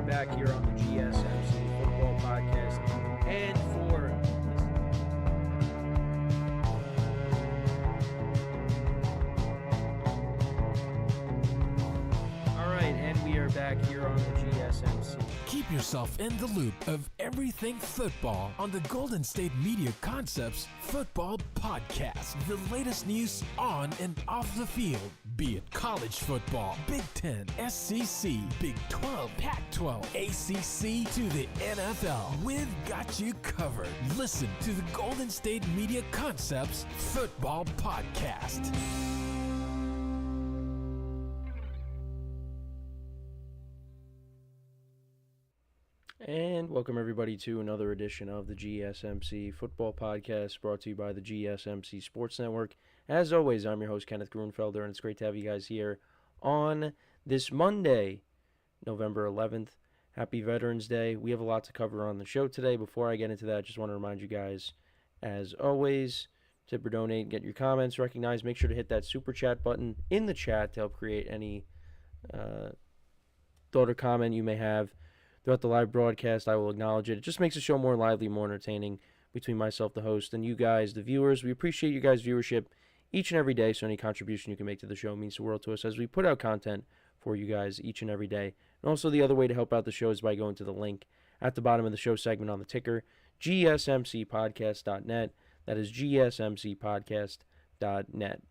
back here on the GSMC Football Podcast. And for all right, and we are back here on the GSMC. Keep yourself in the loop of everything football on the Golden State Media Concepts Football Podcast. The latest news on and off the field, be it college football, Big Ten, SEC, Big 12, Pac-12, ACC to the NFL. We've got you covered. Listen to the Golden State Media Concepts Football Podcast. And welcome everybody to another edition of the GSMC Football Podcast, brought to you by the GSMC Sports Network. As always, I'm your host, Kenneth Grunfelder, and it's great to have you guys here on this Monday, November 11th. Happy Veterans Day. We have a lot to cover on the show today. Before I get into that, I just want to remind you guys, as always, tip or donate, get your comments recognized. Make sure to hit that super chat button in the chat to help create any thought or comment you may have. Throughout the live broadcast, I will acknowledge it. It just makes the show more lively, more entertaining between myself, the host, and you guys, the viewers. We appreciate you guys' viewership each and every day, so any contribution you can make to the show means the world to us as we put out content for you guys each and every day. And also the other way to help out the show is by going to the link at the bottom of the show segment on the ticker, gsmcpodcast.net. That is gsmcpodcast.net.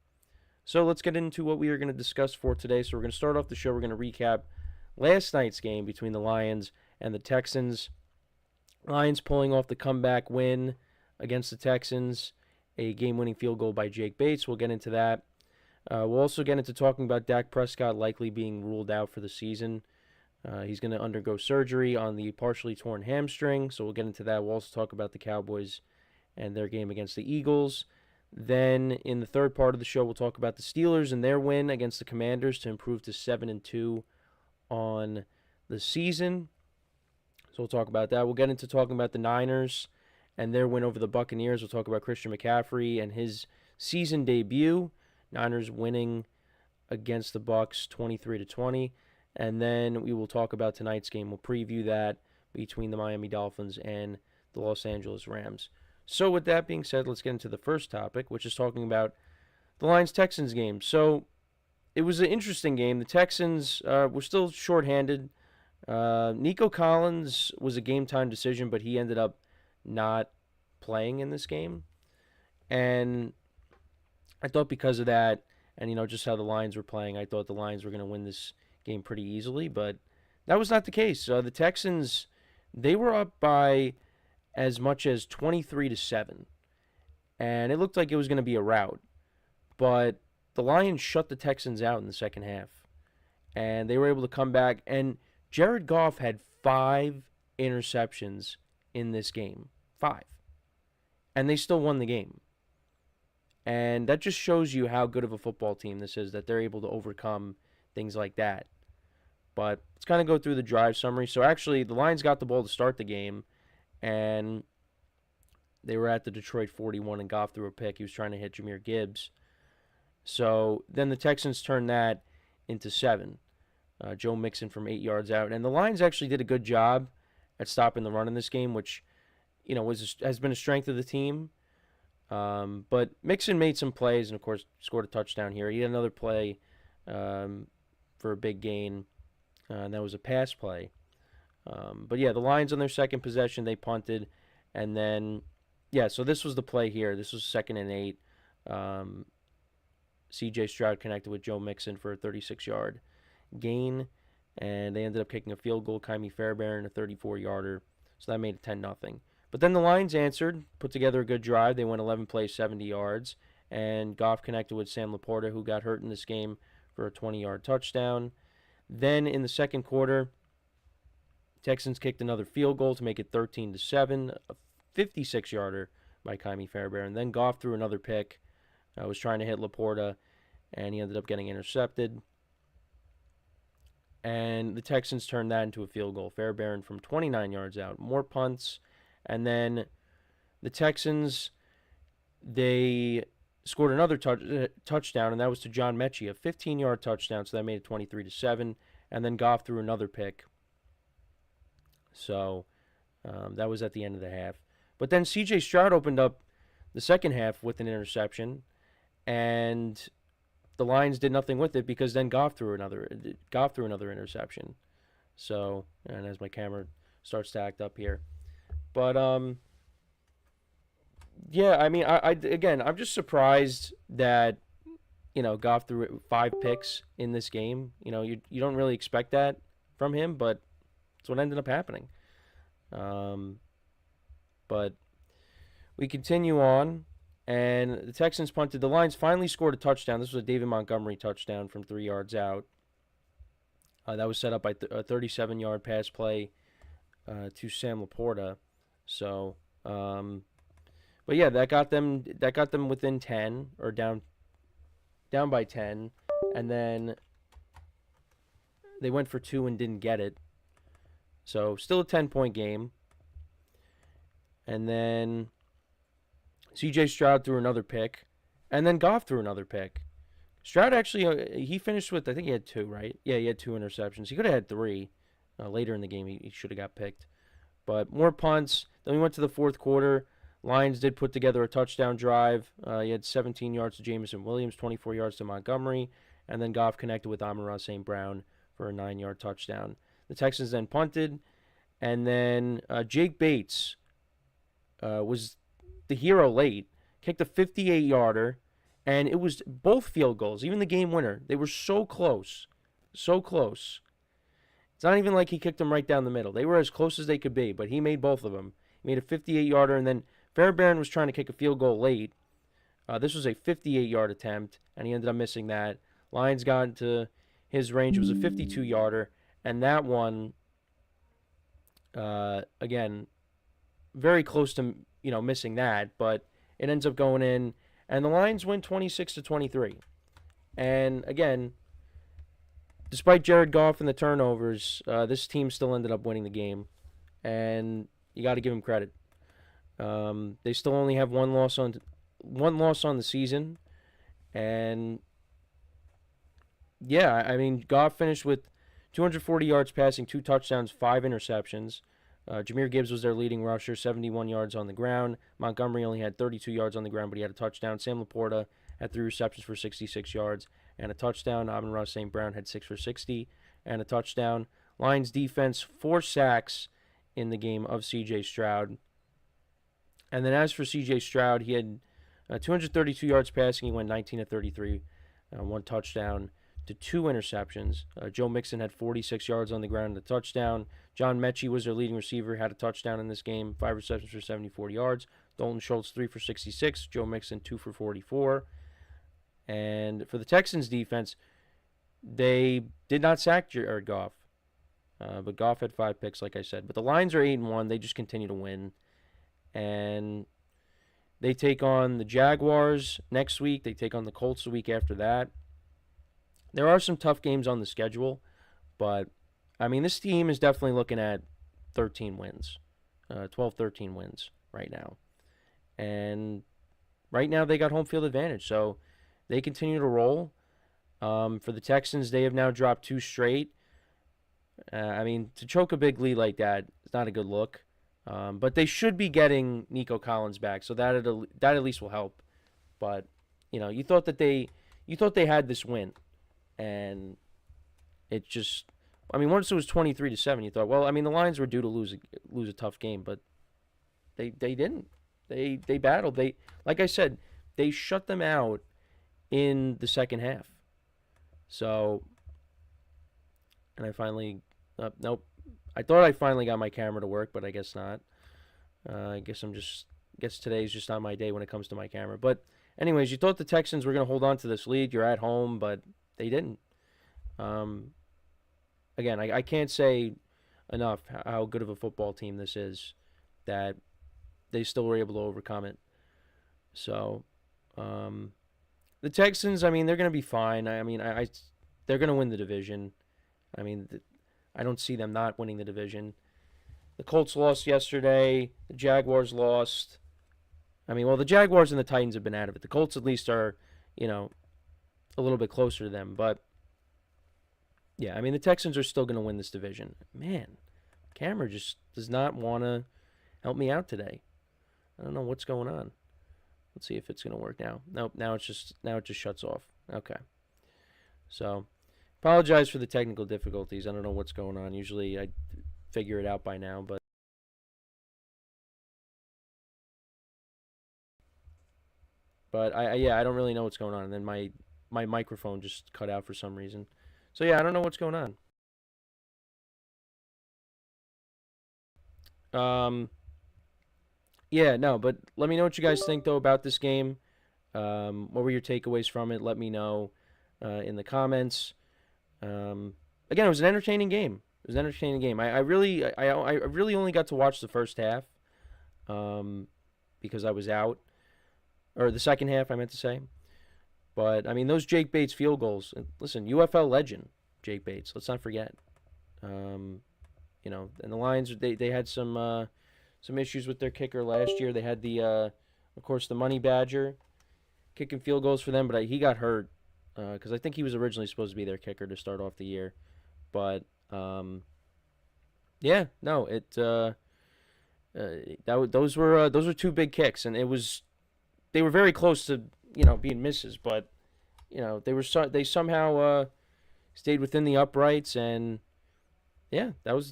So let's get into what we are going to discuss for today. So we're going to start off the show. We're going to recap last night's game between the Lions and the Texans. Lions pulling off the comeback win against the Texans, a game-winning field goal by Jake Bates. We'll get into that. We'll also get into talking about Dak Prescott likely being ruled out for the season. He's going to undergo surgery on the partially torn hamstring, so we'll get into that. We'll also talk about the Cowboys and their game against the Eagles. Then in the third part of the show, we'll talk about the Steelers and their win against the Commanders to improve to 7-2 on the season. So we'll talk about that. We'll get into talking about the Niners and their win over the Buccaneers. We'll talk about Christian McCaffrey and his season debut. Niners winning against the Bucs 23-20. And then we will talk about tonight's game. We'll preview that between the Miami Dolphins and the Los Angeles Rams. So with that being said, let's get into the first topic, which is talking about the Lions-Texans game. So it was an interesting game. The Texans were still shorthanded. Nico Collins was a game-time decision, but he ended up not playing in this game. And I thought because of that, and just how the Lions were playing, I thought the Lions were going to win this game pretty easily, but that was not the case. The Texans, they were up by as much as 23-7, and it looked like it was going to be a rout. But the Lions shut the Texans out in the second half, and they were able to come back. And Jared Goff had 5 interceptions in this game. 5. And they still won the game. And that just shows you how good of a football team this is, that they're able to overcome things like that. But let's kind of go through the drive summary. So actually, the Lions got the ball to start the game, and they were at the Detroit 41, and Goff threw a pick. He was trying to hit Jahmyr Gibbs. So then the Texans turned that into 7. Joe Mixon from 8 yards out. And the Lions actually did a good job at stopping the run in this game, which has been a strength of the team. But Mixon made some plays and, of course, scored a touchdown here. He had another play for a big gain, and that was a pass play. But, yeah, the Lions on their second possession, they punted. And then, so this was the play here. This was 2nd and 8. C.J. Stroud connected with Joe Mixon for a 36-yard gain, and they ended up kicking a field goal. Kymie Fairbairn, a 34-yarder, so that made it 10-0. But then the Lions answered, put together a good drive. They went 11 plays, 70 yards, and Goff connected with Sam Laporta, who got hurt in this game, for a 20-yard touchdown. Then in the second quarter, Texans kicked another field goal to make it 13-7, a 56-yarder by Kymie Fairbairn. Then Goff threw another pick. Was trying to hit Laporta, and he ended up getting intercepted. And the Texans turned that into a field goal. Fairbairn from 29 yards out. More punts. And then the Texans, they scored another touchdown, and that was to John Mechie, a 15-yard touchdown, so that made it 23-7. And then Goff threw another pick So that was at the end of the half. But then C.J. Stroud opened up the second half with an interception, and the Lions did nothing with it because then Goff threw another interception. So, and as my camera starts to act up here, but yeah, I mean, I'm just surprised that Goff threw 5 picks in this game. You don't really expect that from him, but it's what ended up happening. But we continue on, and the Texans punted. The Lions finally scored a touchdown. This was a David Montgomery touchdown from 3 yards out. That was set up by a 37-yard pass play to Sam Laporta. So, but yeah, that got them within 10 or down by 10, and then they went for 2 and didn't get it. So still a 10-point game. And then C.J. Stroud threw another pick, and then Goff threw another pick. Stroud actually, he finished with, I think he had 2, right? Yeah, he had 2 interceptions. He could have had 3. Later in the game, he should have got picked. But more punts. Then we went to the fourth quarter. Lions did put together a touchdown drive. He had 17 yards to Jameson Williams, 24 yards to Montgomery, and then Goff connected with Amon-Ra St. Brown for a 9-yard touchdown. The Texans then punted, and then Jake Bates was the hero late, kicked a 58-yarder, and it was both field goals, even the game winner. They were so close, so close. It's not even like he kicked them right down the middle. They were as close as they could be, but he made both of them. He made a 58-yarder, and then Fairbairn was trying to kick a field goal late. This was a 58-yard attempt, and he ended up missing that. Lions got into his range. It was a 52-yarder, and that one, again, very close to missing that, but it ends up going in, and the Lions win 26-23. And again, despite Jared Goff and the turnovers, this team still ended up winning the game, and you got to give them credit. They still only have one loss on the season, and yeah, I mean, Goff finished with 240 yards passing, 2 touchdowns, 5 interceptions. Jahmyr Gibbs was their leading rusher, 71 yards on the ground. Montgomery only had 32 yards on the ground, but he had a touchdown. Sam Laporta had 3 receptions for 66 yards and a touchdown. Amon-Ra St. Brown had 6 for 60 and a touchdown. Lions defense, 4 sacks in the game of C.J. Stroud. And then as for C.J. Stroud, he had 232 yards passing. He went 19-33, 1 touchdown to 2 interceptions. Joe Mixon had 46 yards on the ground and a touchdown. John Mechie was their leading receiver, had a touchdown in this game, 5 receptions for 74 yards. Dalton Schultz, 3 for 66. Joe Mixon, 2 for 44. And for the Texans defense, they did not sack Jared Goff. But Goff had 5 picks, like I said. But the Lions are 8-1. They just continue to win. And they take on the Jaguars next week. They take on the Colts the week after that. There are some tough games on the schedule, but, I mean, this team is definitely looking at 13 wins, 12, 13 wins right now. And right now they got home field advantage, so they continue to roll. For the Texans, they have now dropped 2 straight. I mean, to choke a big lead like that is not a good look. But they should be getting Nico Collins back, so that at least will help. But, you thought they had this win. And it just, I mean, once it was 23-7, you thought, well, I mean, the Lions were due to lose a tough game, but they didn't. They battled. They, like I said, they shut them out in the second half. So, and I finally, nope. I thought I finally got my camera to work, but I guess not. I guess today's just not my day when it comes to my camera. But anyways, you thought the Texans were going to hold on to this lead. You're at home, but they didn't. Again, I can't say enough how good of a football team this is that they still were able to overcome it. So, the Texans, I mean, they're going to be fine. I mean, they're going to win the division. I mean, I don't see them not winning the division. The Colts lost yesterday. The Jaguars lost. I mean, well, the Jaguars and the Titans have been out of it. The Colts at least are, a little bit closer to them. But, yeah, I mean, the Texans are still going to win this division. Man, camera just does not want to help me out today. I don't know what's going on. Let's see if it's going to work now. Nope, now it just shuts off. Okay. So, apologize for the technical difficulties. I don't know what's going on. Usually I figure it out by now, but I don't really know what's going on. And then my microphone just cut out for some reason. So yeah, I don't know what's going on. Yeah, no, but let me know what you guys think though about this game. What were your takeaways from it? Let me know in the comments. Again, it was an entertaining game. It was an entertaining game. I really only got to watch the first half because I was out, or the second half, I meant to say. But I mean, those Jake Bates field goals. Listen, UFL legend Jake Bates. Let's not forget. And the Lions, they had some issues with their kicker last year. They had of course, the Money Badger kicking field goals for them, but he got hurt because I think he was originally supposed to be their kicker to start off the year. But yeah, no, those were two big kicks, and they were very close to being misses, but they somehow stayed within the uprights, and yeah, that was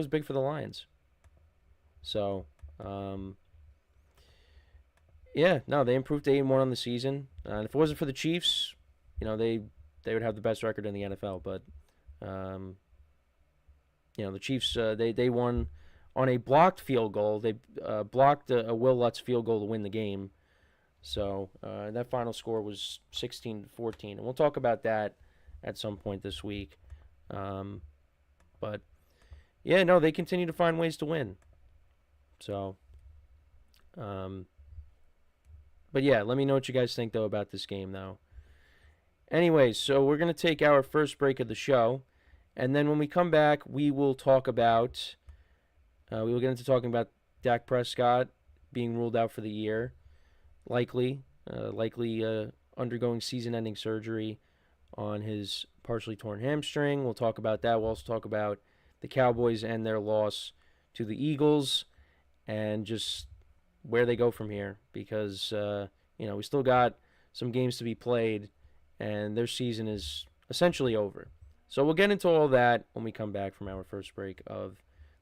big for the Lions. So yeah, no, they improved to 8-1 on the season, and if it wasn't for the Chiefs, they would have the best record in the NFL. But the Chiefs they won on a blocked field goal. They blocked a Will Lutz field goal to win the game. So that final score was 16-14, and we'll talk about that at some point this week. But yeah, no, they continue to find ways to win. So, but yeah, let me know what you guys think though about this game though. Anyways, so we're gonna take our first break of the show, and then when we come back, we will talk about. We will get into talking about Dak Prescott being ruled out for the year. Likely undergoing season-ending surgery on his partially torn hamstring. We'll talk about that. We'll also talk about the Cowboys and their loss to the Eagles and just where they go from here because, we still got some games to be played and their season is essentially over. So we'll get into all that when we come back from our first break of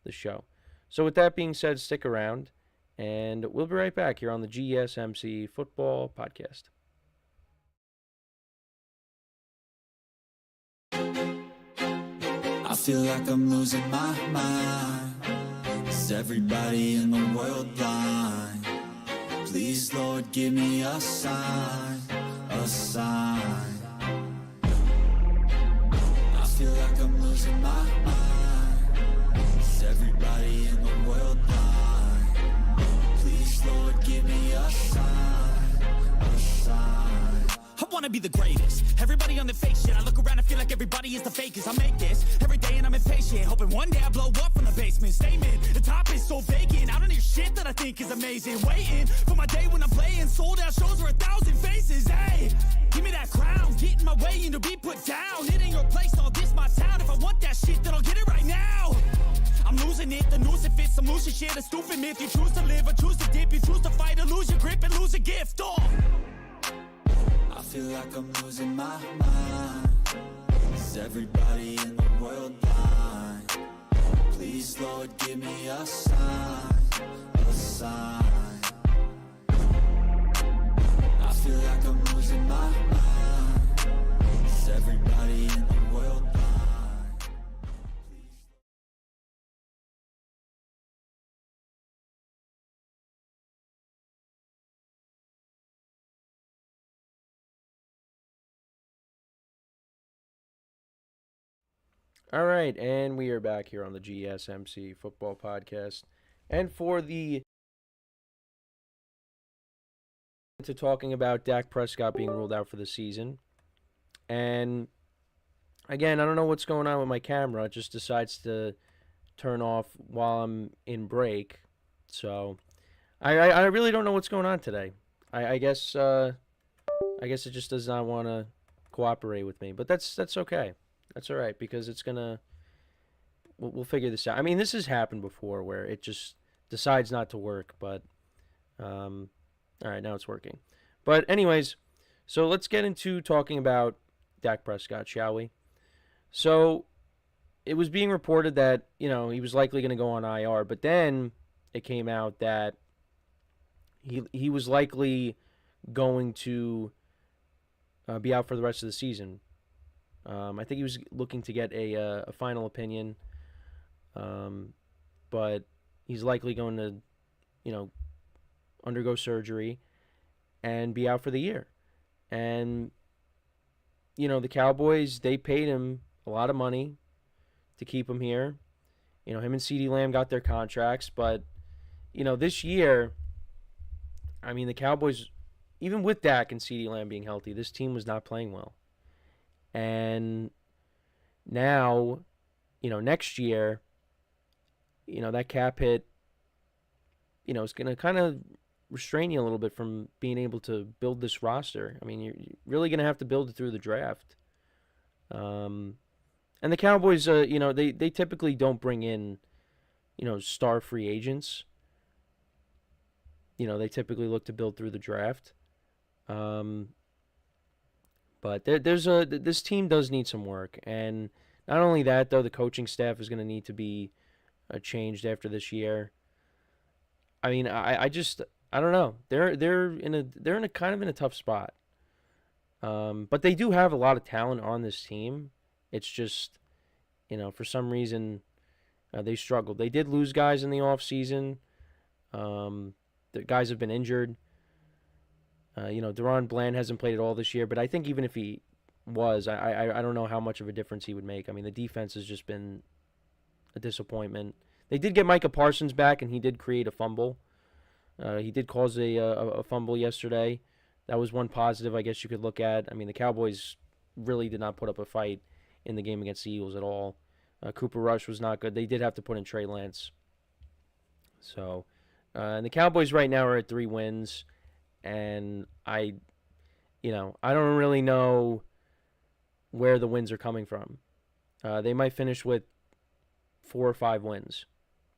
the show. So with that being said, stick around. And we'll be right back here on the GSMC Football Podcast. I feel like I'm losing my mind. Is everybody in the world blind? Please, Lord, give me a sign, a sign. I feel like I'm losing my mind. Is everybody in the world blind? Lord, give me a sign, a sign. I wanna be the greatest. Everybody on the fake shit. I look around and feel like everybody is the fakest. I make this every day and I'm impatient, hoping one day I blow up from the basement. Statement, the top is so vacant. I don't hear shit that I think is amazing. Waiting for my day when I'm playing sold out shows for 1,000 faces. Hey, give me that crown, get in my way and to be put down. It ain't your place, all this my town. If I want that shit, then I'll get it right now. I'm losing it, the noose it fits, I'm losing shit, a stupid myth. You choose to live or choose to dip, you choose to fight or lose your grip and lose a gift. I feel like I'm losing my mind. Is everybody in the world blind? Please, Lord, give me a sign, a sign. I feel like I'm losing my mind. Is everybody in the world blind? All right, and we are back here on the GSMC Football Podcast. And for to talking about Dak Prescott being ruled out for the season. And again, I don't know what's going on with my camera. It just decides to turn off while I'm in break. So I really don't know what's going on today. I guess it just does not want to cooperate with me. But that's okay. That's all right because it's gonna we'll figure this out. I mean, this has happened before where it just decides not to work, but all right, now it's working. But anyways, so let's get into talking about Dak Prescott, shall we? So it was being reported that, he was likely going to go on IR, but then it came out that he was likely going to be out for the rest of the season. I think he was looking to get a final opinion, but he's likely going to, undergo surgery and be out for the year. And, the Cowboys, they paid him a lot of money to keep him here. Him and CeeDee Lamb got their contracts, but, this year, I mean, the Cowboys, even with Dak and CeeDee Lamb being healthy, this team was not playing well. And now, next year, that cap hit, is going to kind of restrain you a little bit from being able to build this roster. I mean, you're really going to have to build it through the draft. And the Cowboys, they typically don't bring in, star free agents. They typically look to build through the draft. But this team does need some work. And not only that, though, the coaching staff is going to need to be changed after this year. I mean, I don't know. They're in a kind of in a tough spot. But they do have a lot of talent on this team. It's just, for some reason, they struggled. They did lose guys in the offseason. The guys have been injured. Deron Bland hasn't played at all this year, but I think even if he was, I don't know how much of a difference he would make. I mean, the defense has just been a disappointment. They did get Micah Parsons back, and he did create a fumble. He did cause a fumble yesterday. That was one positive I guess you could look at. I mean, the Cowboys really did not put up a fight in the game against the Eagles at all. Cooper Rush was not good. They did have to put in Trey Lance. So, and the Cowboys right now are at 3 wins, and I don't really know where the wins are coming from. They might finish with 4 or 5 wins.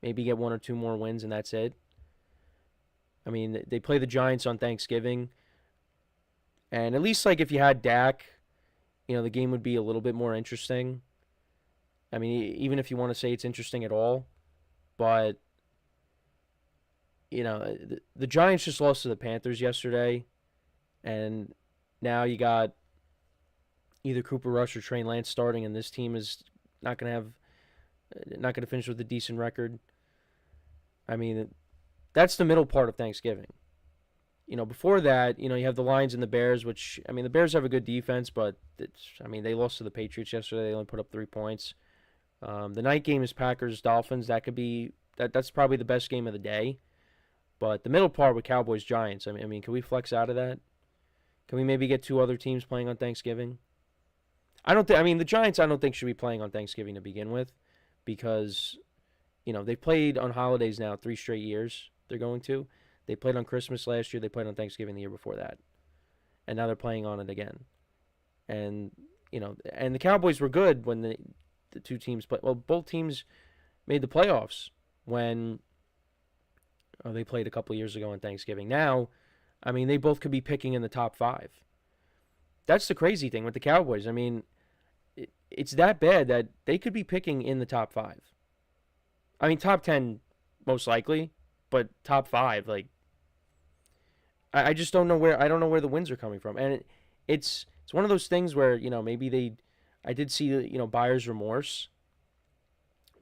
Maybe get 1 or 2 more wins, and that's it. I mean, they play the Giants on Thanksgiving. And at least, if you had Dak, the game would be a little bit more interesting. I mean, even if you want to say it's interesting at all. But, the Giants just lost to the Panthers yesterday. And now you got either Cooper Rush or Trey Lance starting, and this team is not going to finish with a decent record. I mean, that's the middle part of Thanksgiving. Before that, you have the Lions and the Bears, which, I mean, the Bears have a good defense, but, they lost to the Patriots yesterday. They only put up 3 points. The night game is Packers-Dolphins. That's probably the best game of the day. But the middle part with Cowboys-Giants, I mean, can we flex out of that? Can we maybe get 2 other teams playing on Thanksgiving? The Giants I don't think should be playing on Thanksgiving to begin with, because, they've played on holidays now 3 straight years. They're going to. They played on Christmas last year. They played on Thanksgiving the year before that. And now they're playing on it again. And, and the Cowboys were good when the 2 teams played. Well, both teams made the playoffs when they played a couple years ago on Thanksgiving. Now, I mean, they both could be picking in the top 5. That's the crazy thing with the Cowboys. I mean, it's that bad that they could be picking in the top 5. I mean, top 10 most likely, but top 5, I just don't know where. I don't know where the wins are coming from, and it's one of those things where maybe I did see buyer's remorse.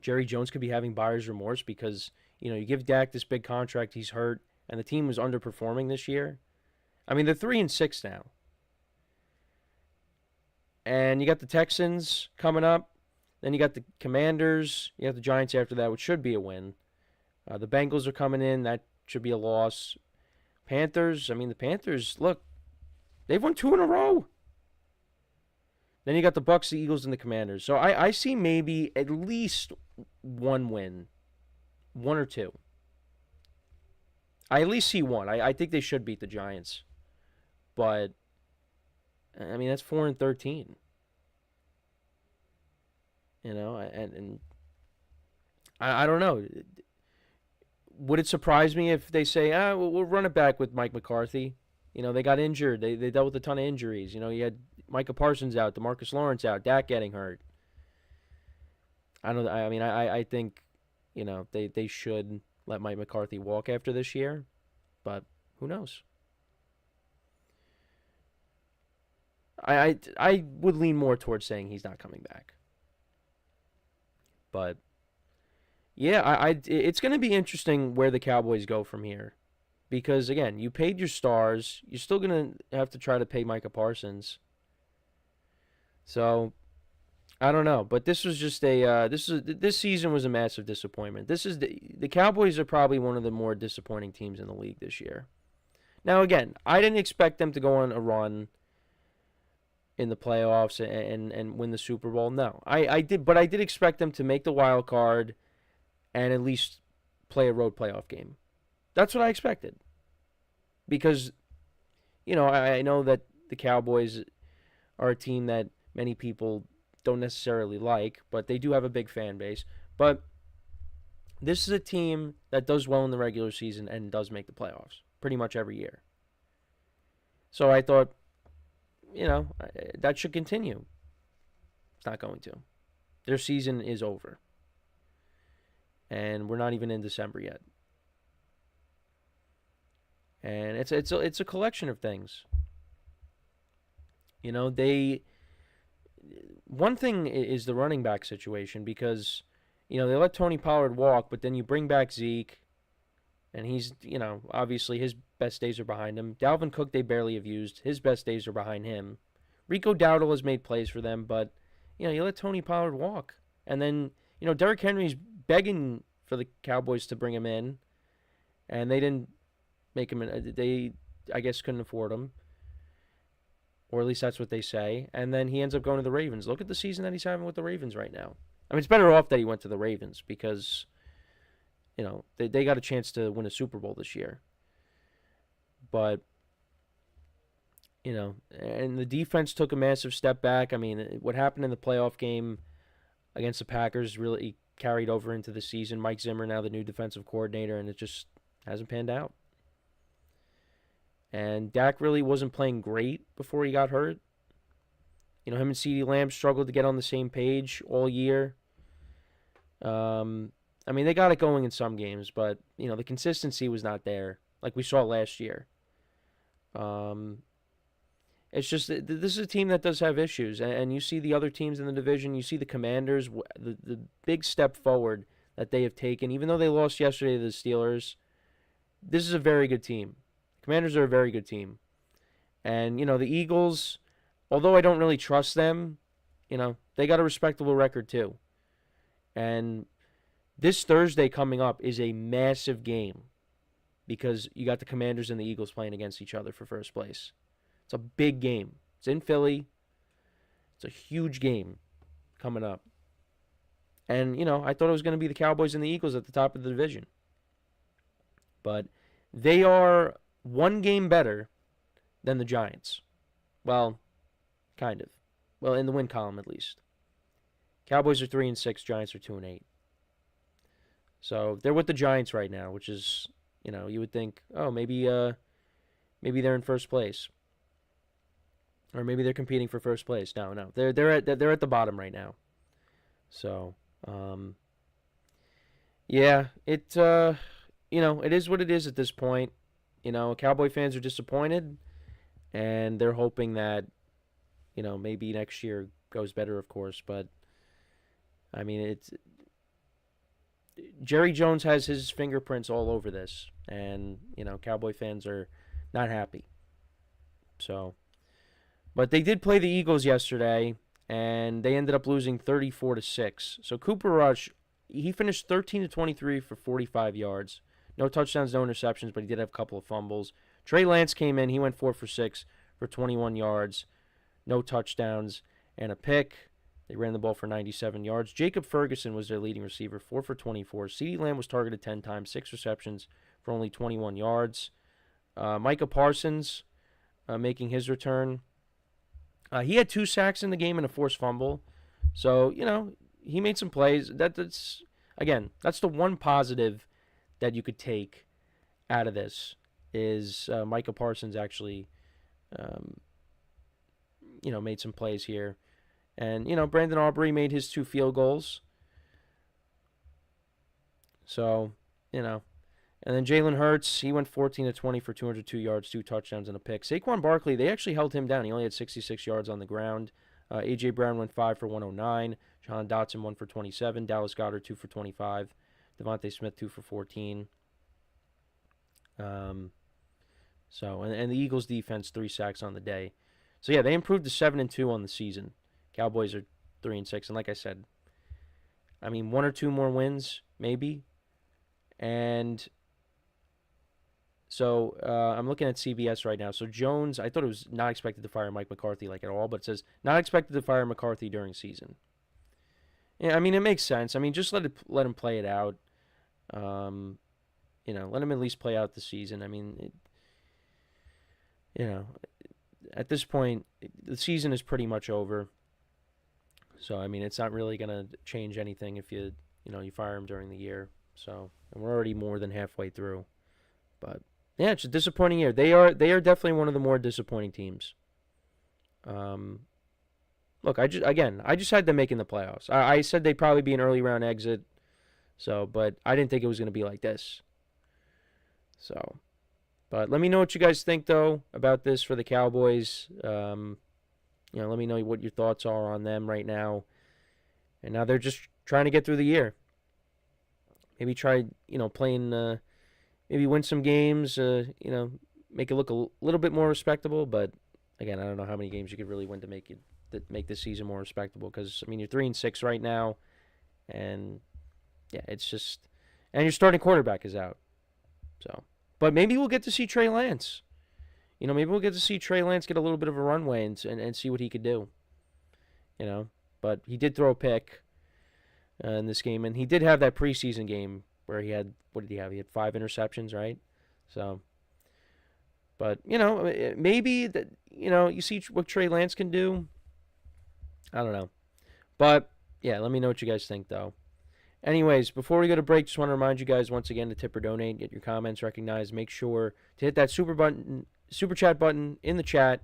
Jerry Jones could be having buyer's remorse because you give Dak this big contract, he's hurt, and the team was underperforming this year. I mean, they're 3-6 now, and you got the Texans coming up, then you got the Commanders, you got the Giants after that, which should be a win. The Bengals are coming in, that should be a loss. Panthers, the Panthers, look, they've won 2 in a row. Then you got the Bucs, the Eagles, and the Commanders. So I see maybe at least 1 win. 1 or 2. I at least see 1. I think they should beat the Giants. But, that's 4-13. And I don't know. Would it surprise me if they say, we'll run it back with Mike McCarthy? They got injured. They dealt with a ton of injuries. You had Micah Parsons out, DeMarcus Lawrence out, Dak getting hurt. I think, they should let Mike McCarthy walk after this year, but who knows? I would lean more towards saying he's not coming back. But yeah, it's going to be interesting where the Cowboys go from here. Because, again, you paid your stars. You're still going to have to try to pay Micah Parsons. So, I don't know. But this was just this season was a massive disappointment. The Cowboys are probably one of the more disappointing teams in the league this year. Now, again, I didn't expect them to go on a run in the playoffs and win the Super Bowl. No, I did, but I did expect them to make the wild card and at least play a road playoff game. That's what I expected. Because, I know that the Cowboys are a team that many people don't necessarily like, but they do have a big fan base. But this is a team that does well in the regular season and does make the playoffs pretty much every year. So I thought, that should continue. It's not going to. Their season is over. And we're not even in December yet. And it's a collection of things. One thing is the running back situation because, they let Tony Pollard walk, but then you bring back Zeke, and he's, obviously his best days are behind him. Dalvin Cook they barely have used. His best days are behind him. Rico Dowdle has made plays for them, but, you let Tony Pollard walk. And then, Derrick Henry's begging for the Cowboys to bring him in, and they didn't make him in. They, I guess, couldn't afford him. Or at least that's what they say. And then he ends up going to the Ravens. Look at the season that he's having with the Ravens right now. I mean, it's better off that he went to the Ravens because, they got a chance to win a Super Bowl this year. But, and the defense took a massive step back. I mean, what happened in the playoff game against the Packers really carried over into the season. Mike Zimmer now the new defensive coordinator, and it just hasn't panned out. And Dak really wasn't playing great before he got hurt. Him and CeeDee Lamb struggled to get on the same page all year. They got it going in some games, but, the consistency was not there like we saw last year. It's just this is a team that does have issues, and you see the other teams in the division. You see the Commanders, the big step forward that they have taken. Even though they lost yesterday to the Steelers, this is a very good team. Commanders are a very good team. And, the Eagles, although I don't really trust them, they got a respectable record too. And this Thursday coming up is a massive game because you got the Commanders and the Eagles playing against each other for first place. It's a big game. It's in Philly. It's a huge game coming up. And, I thought it was going to be the Cowboys and the Eagles at the top of the division. But they are one game better than the Giants. Well, kind of. Well, in the win column at least. Cowboys are 3-6, Giants are 2-8. So they're with the Giants right now, which is, you would think, maybe they're in first place. Or maybe they're competing for first place. No. They're at the bottom right now. So, yeah, it is what it is at this point. Cowboy fans are disappointed, and they're hoping that, maybe next year goes better, of course. But, I mean, Jerry Jones has his fingerprints all over this, and, Cowboy fans are not happy. So, but they did play the Eagles yesterday, and they ended up losing 34-6. So Cooper Rush, he finished 13-23 for 45 yards. No touchdowns, no interceptions, but he did have a couple of fumbles. Trey Lance came in. He went 4 for 6 for 21 yards. No touchdowns and a pick. They ran the ball for 97 yards. Jacob Ferguson was their leading receiver, 4 for 24. CeeDee Lamb was targeted 10 times, 6 receptions for only 21 yards. Micah Parsons making his return. He had 2 sacks in the game and a forced fumble. So, he made some plays. again, that's the one positive that you could take out of this is Micah Parsons actually, made some plays here. And, Brandon Aubrey made his 2 field goals. So, and then Jalen Hurts, he went 14-20 for 202 yards, 2 touchdowns, and a pick. Saquon Barkley, they actually held him down. He only had 66 yards on the ground. A.J. Brown went 5 for 109. Jahan Dotson 1 for 27. Dallas Goedert 2 for 25. Devontae Smith 2 for 14. And the Eagles defense 3 sacks on the day. So yeah, they improved to 7-2 on the season. Cowboys are 3-6, and like I said, 1 or 2 more wins maybe. And so I'm looking at CBS right now. So Jones, I thought it was not expected to fire Mike McCarthy at all, but it says not expected to fire McCarthy during season. Yeah, it makes sense. Just let him play it out. Let him at least play out the season. At this point, the season is pretty much over. So, it's not really going to change anything if you fire him during the year. So, and we're already more than halfway through. But, yeah, it's a disappointing year. They are definitely one of the more disappointing teams. Look, I just had them making the playoffs. I said they'd probably be an early round exit. So, but I didn't think it was going to be like this. So, but let me know what you guys think, though, about this for the Cowboys. Let me know what your thoughts are on them right now. And now they're just trying to get through the year. Maybe try, playing, maybe win some games, make it look a little bit more respectable. But, again, I don't know how many games you could really win to make this season more respectable. Because, you're 3-6 right now. And, yeah, it's just – and your starting quarterback is out. So, but maybe we'll get to see Trey Lance. Maybe we'll get to see Trey Lance get a little bit of a runway and see what he could do. But he did throw a pick in this game, and he did have that preseason game where he had, what did he have? He had 5 interceptions, right? So, but, maybe that, you see what Trey Lance can do. I don't know. But, yeah, let me know what you guys think, though. Anyways, before we go to break, just want to remind you guys once again to tip or donate, get your comments recognized. Make sure to hit that super chat button in the chat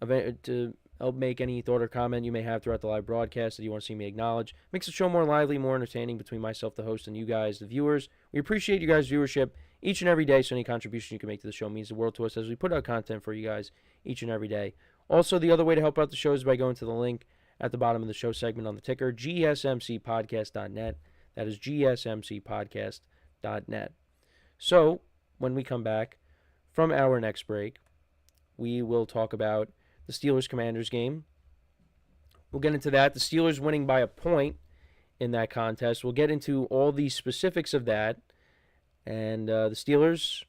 to help make any thought or comment you may have throughout the live broadcast that you want to see me acknowledge. Makes the show more lively, more entertaining between myself, the host, and you guys, the viewers. We appreciate you guys' viewership each and every day, so any contribution you can make to the show means the world to us as we put out content for you guys each and every day. Also, the other way to help out the show is by going to the link at the bottom of the show segment on the ticker, gsmcpodcast.net. That is gsmcpodcast.net. So, when we come back from our next break, we will talk about the Steelers-Commanders game. We'll get into that. The Steelers winning by a point in that contest. We'll get into all the specifics of that. And the Steelers,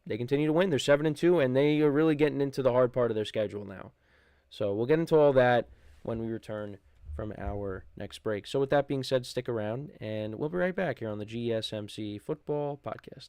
they continue to win. They're 7-2, and they are really getting into the hard part of their schedule now. So we'll get into all that when we return from our next break. So with that being said, stick around, and we'll be right back here on the GSMC Football Podcast.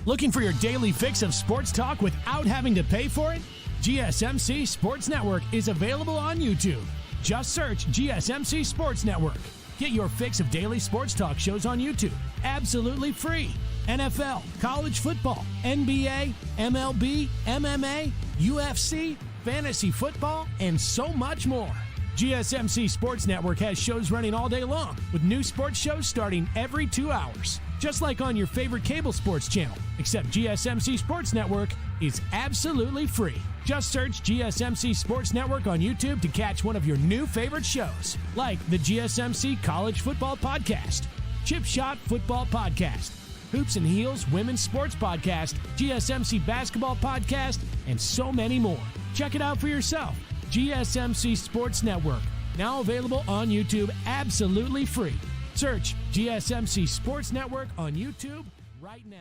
Looking for your daily fix of sports talk without having to pay for it? GSMC Sports Network is available on YouTube. Just search GSMC Sports Network. Get your fix of daily sports talk shows on YouTube, absolutely free. NFL, college football, NBA, MLB, MMA, UFC, fantasy football, and so much more. GSMC Sports Network has shows running all day long, with new sports shows starting every 2 hours. Just like on your favorite cable sports channel, except GSMC Sports Network is absolutely free. Just search GSMC Sports Network on YouTube to catch one of your new favorite shows, like the GSMC College Football Podcast, Chip Shot Football Podcast, Hoops and Heels Women's Sports Podcast, GSMC Basketball Podcast, and so many more. Check it out for yourself. GSMC Sports Network, now available on YouTube absolutely free. Search GSMC Sports Network on YouTube right now.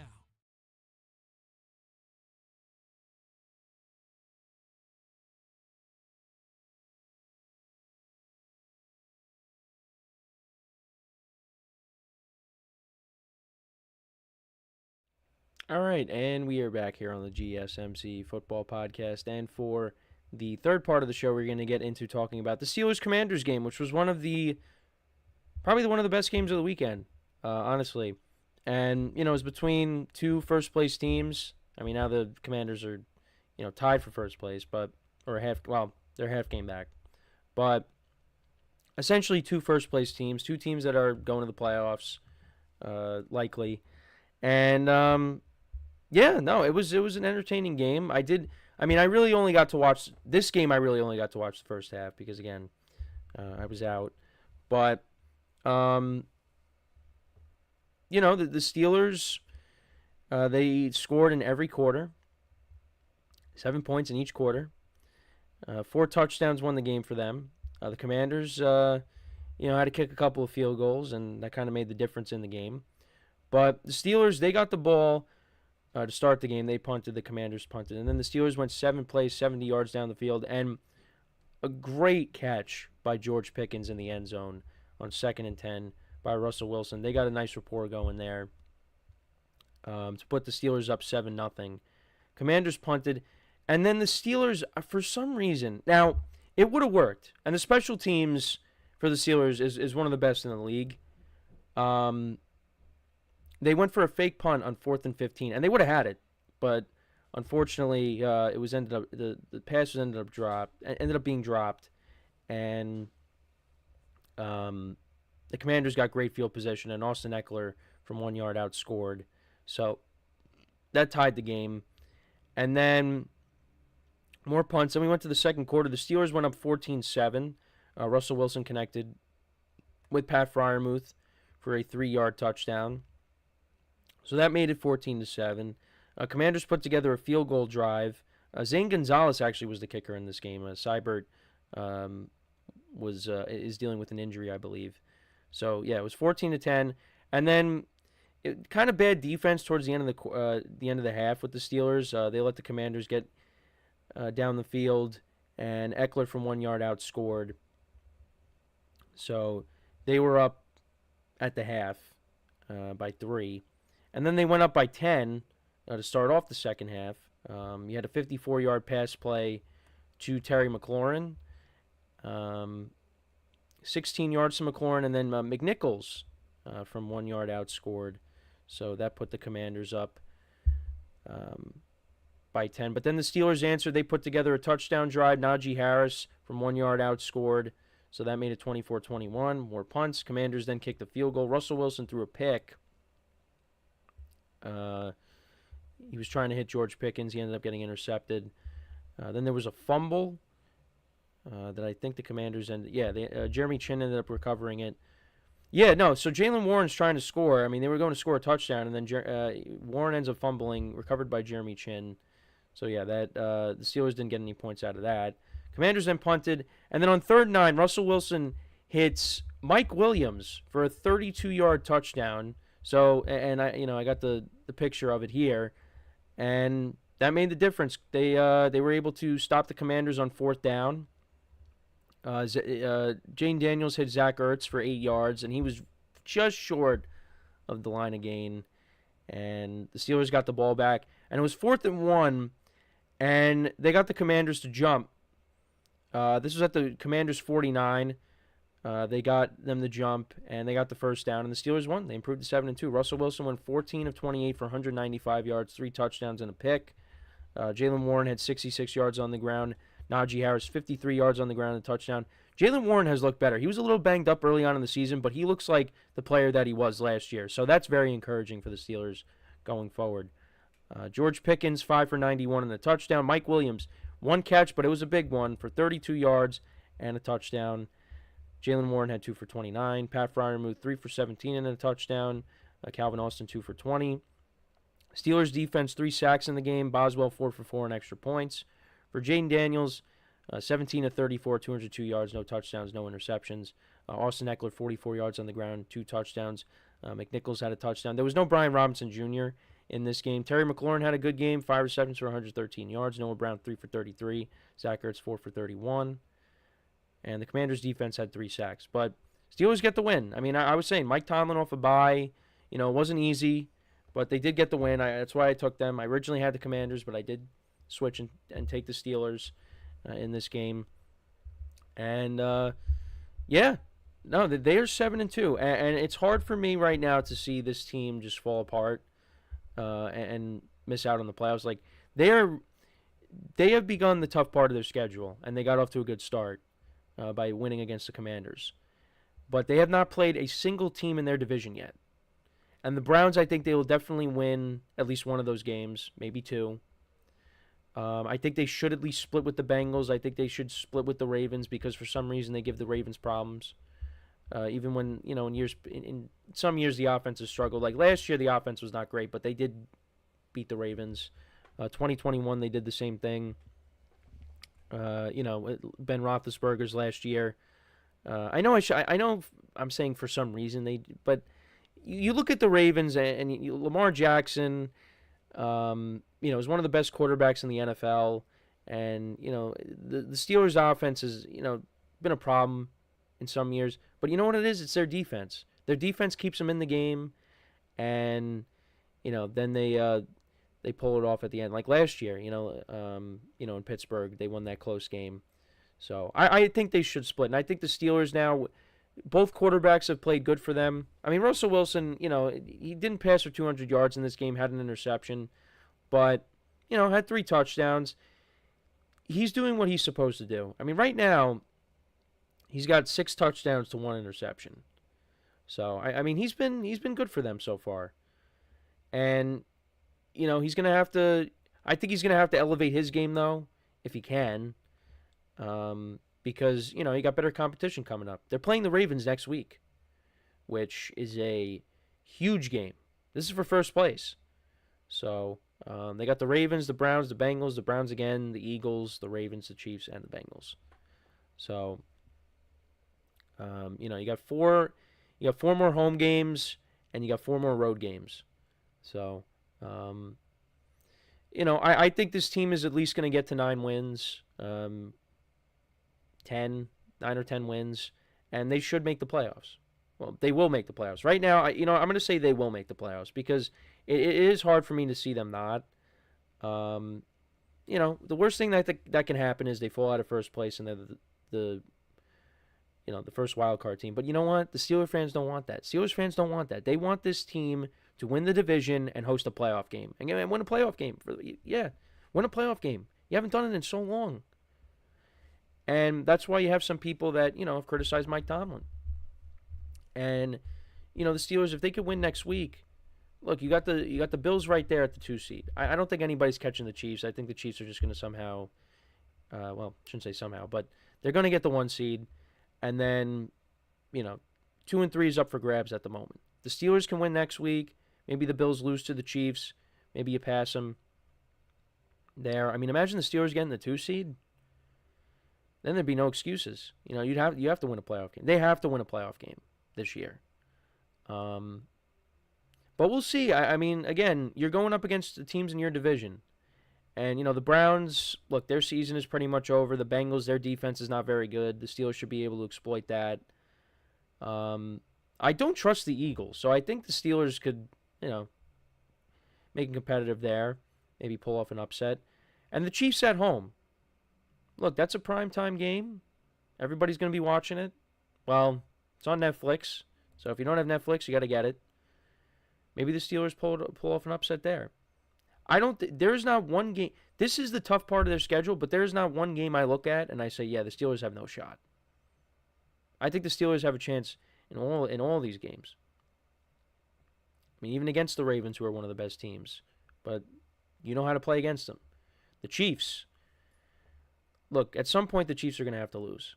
All right, and we are back here on the GSMC Football Podcast. And for the third part of the show, we're going to get into talking about the Steelers-Commanders game, which was probably one of the best games of the weekend, honestly. And, it was between two first-place teams. I mean, now the Commanders are, tied for first place, they're half game back. But essentially two first-place teams, two teams that are going to the playoffs, likely. And, it was an entertaining game. I really only got to watch this game. I really only got to watch the first half because, again, I was out. But, the Steelers, they scored in every quarter, 7 points in each quarter. 4 touchdowns won the game for them. The Commanders, had to kick a couple of field goals, and that kind of made the difference in the game. But the Steelers, they got the ball to start the game. They punted, the Commanders punted. And then the Steelers went 7 plays, 70 yards down the field, and a great catch by George Pickens in the end zone on 2nd and 10 by Russell Wilson. They got a nice rapport going there to put the Steelers up 7-0. Commanders punted, and then the Steelers, for some reason, now, it would have worked. And the special teams for the Steelers is one of the best in the league. They went for a fake punt on 4th and 15, and they would have had it, but unfortunately, the pass ended up being dropped, and the Commanders got great field position, and Austin Eckler from 1 yard out scored, so that tied the game, and then more punts. Then we went to the second quarter. The Steelers went up 14-7. Russell Wilson connected with Pat Freiermuth for a 3-yard touchdown. So that made it 14-7. Commanders put together a field goal drive. Zane Gonzalez actually was the kicker in this game. Seibert is dealing with an injury, I believe. So yeah, it was 14-10, and then kind of bad defense towards the end of the half with the Steelers. They let the Commanders get down the field, and Eckler from 1 yard out scored. So they were up at the half by 3. And then they went up by 10 to start off the second half. You had a 54-yard pass play to Terry McLaurin, 16 yards to McLaurin, and then McNichols from 1 yard out scored. So that put the Commanders up by 10. But then the Steelers answered. They put together a touchdown drive. Najee Harris from 1 yard out scored. So that made it 24-21. More punts. Commanders then kicked the field goal. Russell Wilson threw a pick. He was trying to hit George Pickens. He ended up getting intercepted. Then there was a fumble that I think the Commanders ended. Yeah, Jeremy Chin ended up recovering it. Yeah, no, so Jalen Warren's trying to score. I mean, they were going to score a touchdown, and then Warren ends up fumbling, recovered by Jeremy Chin. So, yeah, the Steelers didn't get any points out of that. Commanders then punted, and then on 3rd and 9, Russell Wilson hits Mike Williams for a 32-yard touchdown. So, and I got the picture of it here, and that made the difference. They were able to stop the Commanders on 4th down. Jane Daniels hit Zach Ertz for 8 yards, and he was just short of the line of gain. And the Steelers got the ball back, and it was 4th and 1, and they got the Commanders to jump. This was at the Commanders' 49. They got them to jump, and they got the first down, and the Steelers won. They improved to 7-2. Russell Wilson went 14 of 28 for 195 yards, 3 touchdowns, and a pick. Jalen Warren had 66 yards on the ground. Najee Harris, 53 yards on the ground and a touchdown. Jalen Warren has looked better. He was a little banged up early on in the season, but he looks like the player that he was last year. So that's very encouraging for the Steelers going forward. George Pickens, 5 for 91 and a touchdown. Mike Williams, 1 catch, but it was a big one for 32 yards and a touchdown. Jalen Warren had 2 for 29. Pat Freiermuth, 3 for 17 and a touchdown. Calvin Austin, 2 for 20. Steelers defense, 3 sacks in the game. Boswell, 4 for 4 and extra points. For Jaden Daniels, 17 of 34, 202 yards, no touchdowns, no interceptions. Austin Eckler, 44 yards on the ground, 2 touchdowns. McNichols had a touchdown. There was no Brian Robinson Jr. in this game. Terry McLaurin had a good game, 5 receptions for 113 yards. Noah Brown, 3 for 33. Zach Ertz, 4 for 31. And the Commanders' defense had 3 sacks. But Steelers get the win. I mean, I was saying, Mike Tomlin off a bye. It wasn't easy, but they did get the win. That's why I took them. I originally had the Commanders, but I did switch and take the Steelers. in this game. And, yeah, no, they are 7-2. And it's hard for me right now to see this team just fall apart and miss out on the playoffs. Like, they have begun the tough part of their schedule, and they got off to a good start by winning against the Commanders. But they have not played a single team in their division yet. And the Browns, I think they will definitely win at least one of those games, maybe two. I think they should at least split with the Bengals. I think they should split with the Ravens because for some reason they give the Ravens problems. Even when, in some years the offense has struggled. Like last year the offense was not great, but they did beat the Ravens. 2021 they did the same thing. Ben Roethlisberger's last year. I know I'm saying for some reason but you look at the Ravens and Lamar Jackson, is one of the best quarterbacks in the NFL, and the Steelers' offense has been a problem in some years, but you know what it is? It's their defense. Their defense keeps them in the game, and then they pull it off at the end. Like last year, in Pittsburgh, they won that close game. So I think they should split. And I think the Steelers now, both quarterbacks have played good for them. I mean, Russell Wilson, he didn't pass for 200 yards in this game, had an interception, but, had 3 touchdowns. He's doing what he's supposed to do. I mean, right now, he's got 6 touchdowns to 1 interception. So, I mean, he's been good for them so far. And, he's going to have to, I think he's going to have to elevate his game, though, if he can. Because, he got better competition coming up. They're playing the Ravens next week, which is a huge game. This is for first place. So, they got the Ravens, the Browns, the Bengals, the Browns again, the Eagles, the Ravens, the Chiefs, and the Bengals. So, you got 4 more home games, and you got 4 more road games. So, I think this team is at least going to get to 9 wins. 9 or 10 wins, and they should make the playoffs. Well, they will make the playoffs. Right now, I'm going to say they will make the playoffs because it is hard for me to see them not. The worst thing that can happen is they fall out of first place and they're the first wild card team. But you know what? The Steelers fans don't want that. Steelers fans don't want that. They want this team to win the division and host a playoff game. And win a playoff game. Win a playoff game. You haven't done it in so long. And that's why you have some people that, have criticized Mike Tomlin. And, the Steelers, if they could win next week, look, you got the Bills right there at the 2 seed. I don't think anybody's catching the Chiefs. I think the Chiefs are just going to somehow, shouldn't say somehow, but they're going to get the 1 seed. And then, 2 and 3 is up for grabs at the moment. The Steelers can win next week. Maybe the Bills lose to the Chiefs. Maybe you pass them there. I mean, imagine the Steelers getting the 2 seed. Then there'd be no excuses. You have to win a playoff game. They have to win a playoff game this year. But we'll see. I mean, again, you're going up against the teams in your division. And, the Browns, look, their season is pretty much over. The Bengals, their defense is not very good. The Steelers should be able to exploit that. I don't trust the Eagles. So I think the Steelers could, make it competitive there. Maybe pull off an upset. And the Chiefs at home. Look, that's a primetime game. Everybody's going to be watching it. Well, it's on Netflix. So if you don't have Netflix, you got to get it. Maybe the Steelers pull off an upset there. There's not one game. This is the tough part of their schedule, but there's not one game I look at and I say, yeah, the Steelers have no shot. I think the Steelers have a chance in all these games. I mean, even against the Ravens, who are one of the best teams. But you know how to play against them. The Chiefs. Look, at some point the Chiefs are going to have to lose.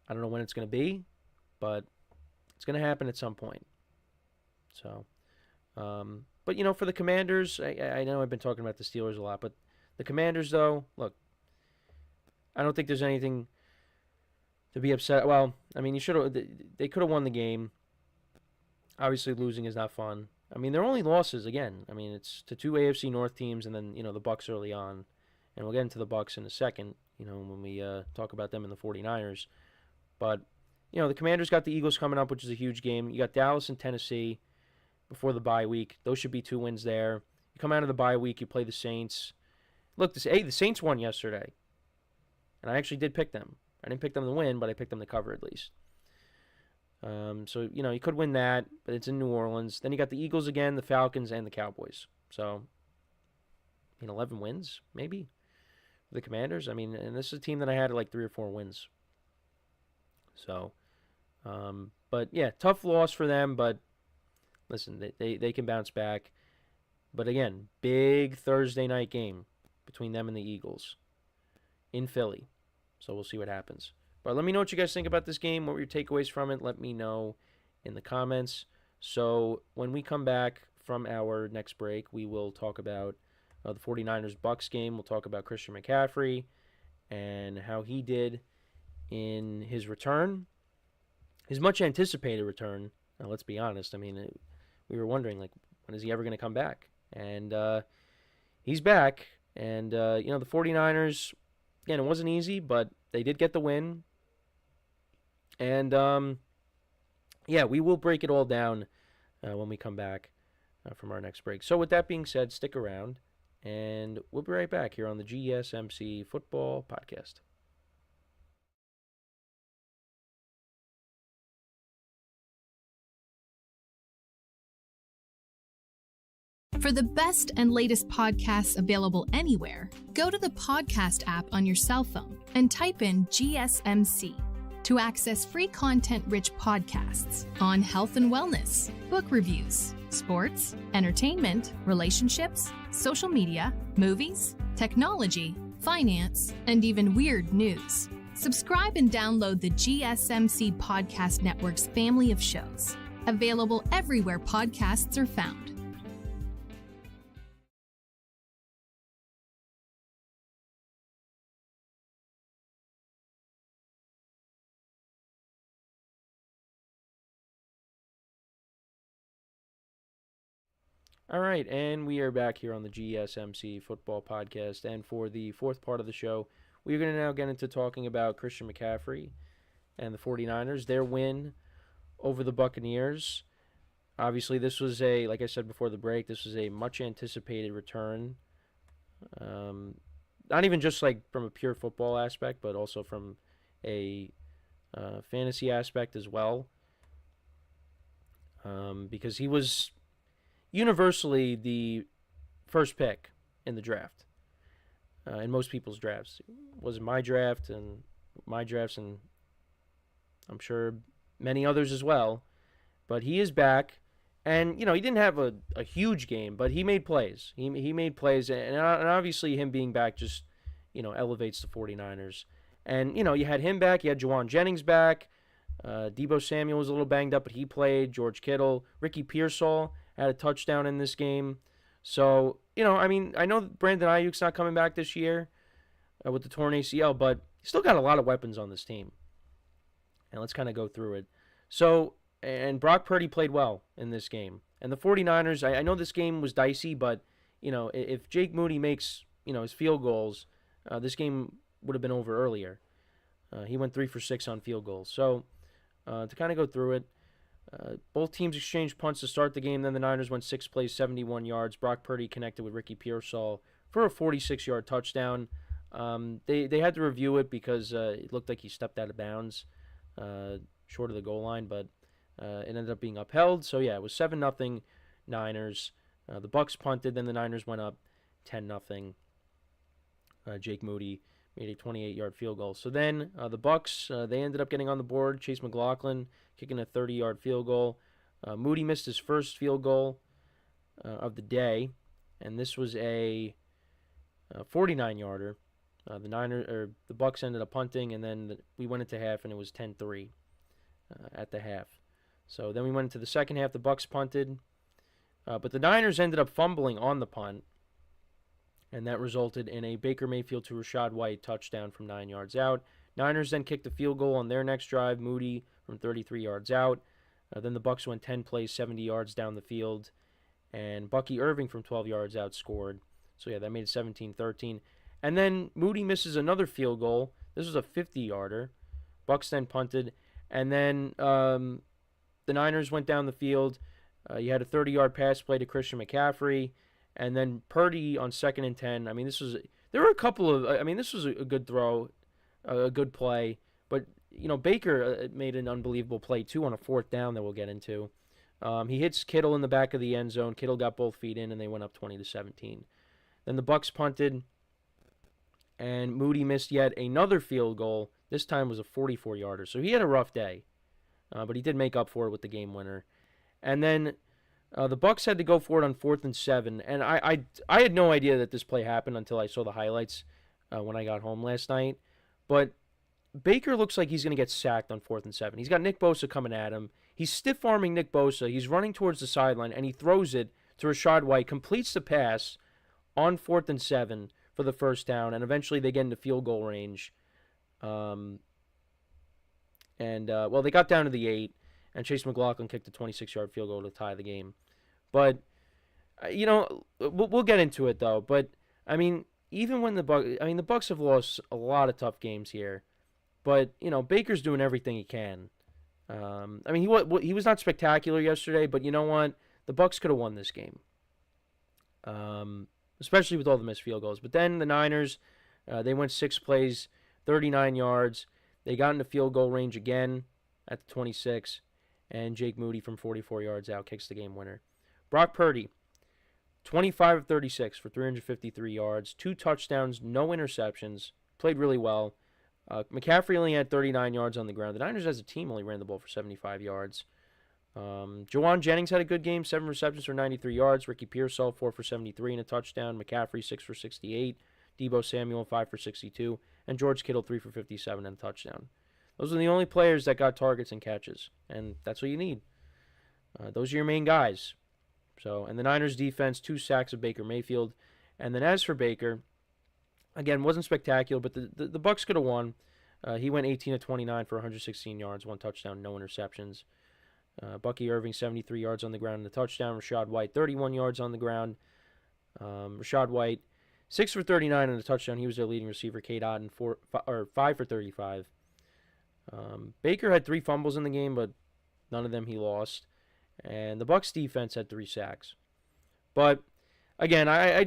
I don't know when it's going to be, but it's going to happen at some point. So, but, for the Commanders, I know I've been talking about the Steelers a lot, but the Commanders, though, look, I don't think there's anything to be upset. Well, I mean, they could have won the game. Obviously, losing is not fun. I mean, their only losses, again, I mean, it's to 2 AFC North teams and then, the Bucs early on. And we'll get into the Bucs in a second, when we talk about them in the 49ers. But, the Commanders got the Eagles coming up, which is a huge game. You got Dallas and Tennessee before the bye week. Those should be 2 wins there. You come out of the bye week, you play the Saints. Look, the Saints won yesterday. And I actually did pick them. I didn't pick them to win, but I picked them to cover at least. So, you could win that, but it's in New Orleans. Then you got the Eagles again, the Falcons, and the Cowboys. So, 11 wins, maybe, for the Commanders. I mean, and this is a team that I had like 3 or 4 wins. So, but yeah, tough loss for them, but listen, they can bounce back. But again, big Thursday night game between them and the Eagles in Philly. So we'll see what happens. But let me know what you guys think about this game. What were your takeaways from it? Let me know in the comments. So when we come back from our next break, we will talk about the 49ers-Bucs game. We'll talk about Christian McCaffrey and how he did in his return. His much-anticipated return. Now, let's be honest. I mean, we were wondering, like, when is he ever going to come back? And he's back. And, the 49ers, again, it wasn't easy, but they did get the win. And, we will break it all down when we come back from our next break. So with that being said, stick around, and we'll be right back here on the GSMC Football Podcast. For the best and latest podcasts available anywhere, go to the podcast app on your cell phone and type in GSMC to access free content-rich podcasts on health and wellness, book reviews, sports, entertainment, relationships, social media, movies, technology, finance, and even weird news. Subscribe and download the GSMC Podcast Network's family of shows, available everywhere podcasts are found. All right, and we are back here on the GSMC Football Podcast, and for the fourth part of the show, we're going to now get into talking about Christian McCaffrey and the 49ers, their win over the Buccaneers. Obviously, this was like I said before the break, this was a much-anticipated return. Not even just like from a pure football aspect, but also from a fantasy aspect as well, because he was universally the first pick in the draft, in most people's drafts. It wasn't my draft and my drafts, and I'm sure many others as well. But he is back, and he didn't have a huge game, but he made plays. He made plays, and obviously him being back just elevates the 49ers. And you had him back, you had Juwan Jennings back, Deebo Samuel was a little banged up, but he played. George Kittle, Ricky Pearsall had a touchdown in this game. So, I know Brandon Ayuk's not coming back this year with the torn ACL, but he's still got a lot of weapons on this team. And let's kind of go through it. So, and Brock Purdy played well in this game. And the 49ers, I know this game was dicey, but, if Jake Moody makes, his field goals, this game would have been over earlier. He went 3 for 6 on field goals. So, to kind of go through it, both teams exchanged punts to start the game. Then the Niners went 6 plays, 71 yards. Brock Purdy connected with Ricky Pearsall for a 46-yard touchdown. They had to review it because it looked like he stepped out of bounds short of the goal line, but it ended up being upheld. So, yeah, it was 7-0 Niners. The Bucs punted, then the Niners went up 10-0. Jake Moody made a 28-yard field goal. So then the Bucs, they ended up getting on the board. Chase McLaughlin kicking a 30-yard field goal. Moody missed his first field goal of the day, and this was a 49-yarder. The Bucs ended up punting, and then we went into half, and it was 10-3 at the half. So then we went into the second half. The Bucs punted, but the Niners ended up fumbling on the punt, and that resulted in a Baker Mayfield to Rachaad White touchdown from 9 yards out. Niners then kicked a field goal on their next drive, Moody from 33 yards out. Then the Bucs went 10 plays, 70 yards down the field, and Bucky Irving from 12 yards out scored. So, yeah, that made it 17-13. And then Moody misses another field goal. This was a 50-yarder. Bucs then punted. And then the Niners went down the field. You had a 30-yard pass play to Christian McCaffrey. And then Purdy on 2nd and 10. I mean, this was a good throw a good play. But, Baker made an unbelievable play, too, on a fourth down that we'll get into. He hits Kittle in the back of the end zone. Kittle got both feet in, and they went up 20-17. Then the Bucs punted, and Moody missed yet another field goal. This time was a 44-yarder. So he had a rough day, but he did make up for it with the game winner. And then the Bucs had to go for it on 4th and 7. And I had no idea that this play happened until I saw the highlights when I got home last night. But Baker looks like he's going to get sacked on 4th and 7. He's got Nick Bosa coming at him. He's stiff-arming Nick Bosa. He's running towards the sideline, and he throws it to Rachaad White, completes the pass on 4th and 7 for the first down, and eventually they get into field goal range. They got down to the 8, and Chase McLaughlin kicked a 26-yard field goal to tie the game. But, we'll get into it, though. But, even when the Bucs have lost a lot of tough games here. But, Baker's doing everything he can. He was not spectacular yesterday, but you know what? The Bucs could have won this game. Especially with all the missed field goals. But then the Niners, they went 6 plays, 39 yards. They got into field goal range again at the 26, and Jake Moody from 44 yards out kicks the game winner. Brock Purdy, 25 of 36 for 353 yards, 2 touchdowns, no interceptions, played really well. McCaffrey only had 39 yards on the ground. The Niners as a team only ran the ball for 75 yards. Jawan Jennings had a good game, 7 receptions for 93 yards. Ricky Pearsall, 4 for 73 and a touchdown. McCaffrey, 6 for 68. Deebo Samuel, 5 for 62. And George Kittle, 3 for 57 and a touchdown. Those are the only players that got targets and catches, and that's what you need. Those are your main guys. And the Niners defense, 2 sacks of Baker Mayfield. And then as for Baker, again, wasn't spectacular, but the Bucs could have won. He went 18 of 29 for 116 yards, 1 touchdown, no interceptions. Bucky Irving, 73 yards on the ground and a touchdown. Rachaad White, 31 yards on the ground. Rachaad White, 6 for 39 and a touchdown. He was their leading receiver. Cade Otton, 5 for 35. Baker had 3 fumbles in the game, but none of them he lost. And the Bucs defense had 3 sacks. But again, I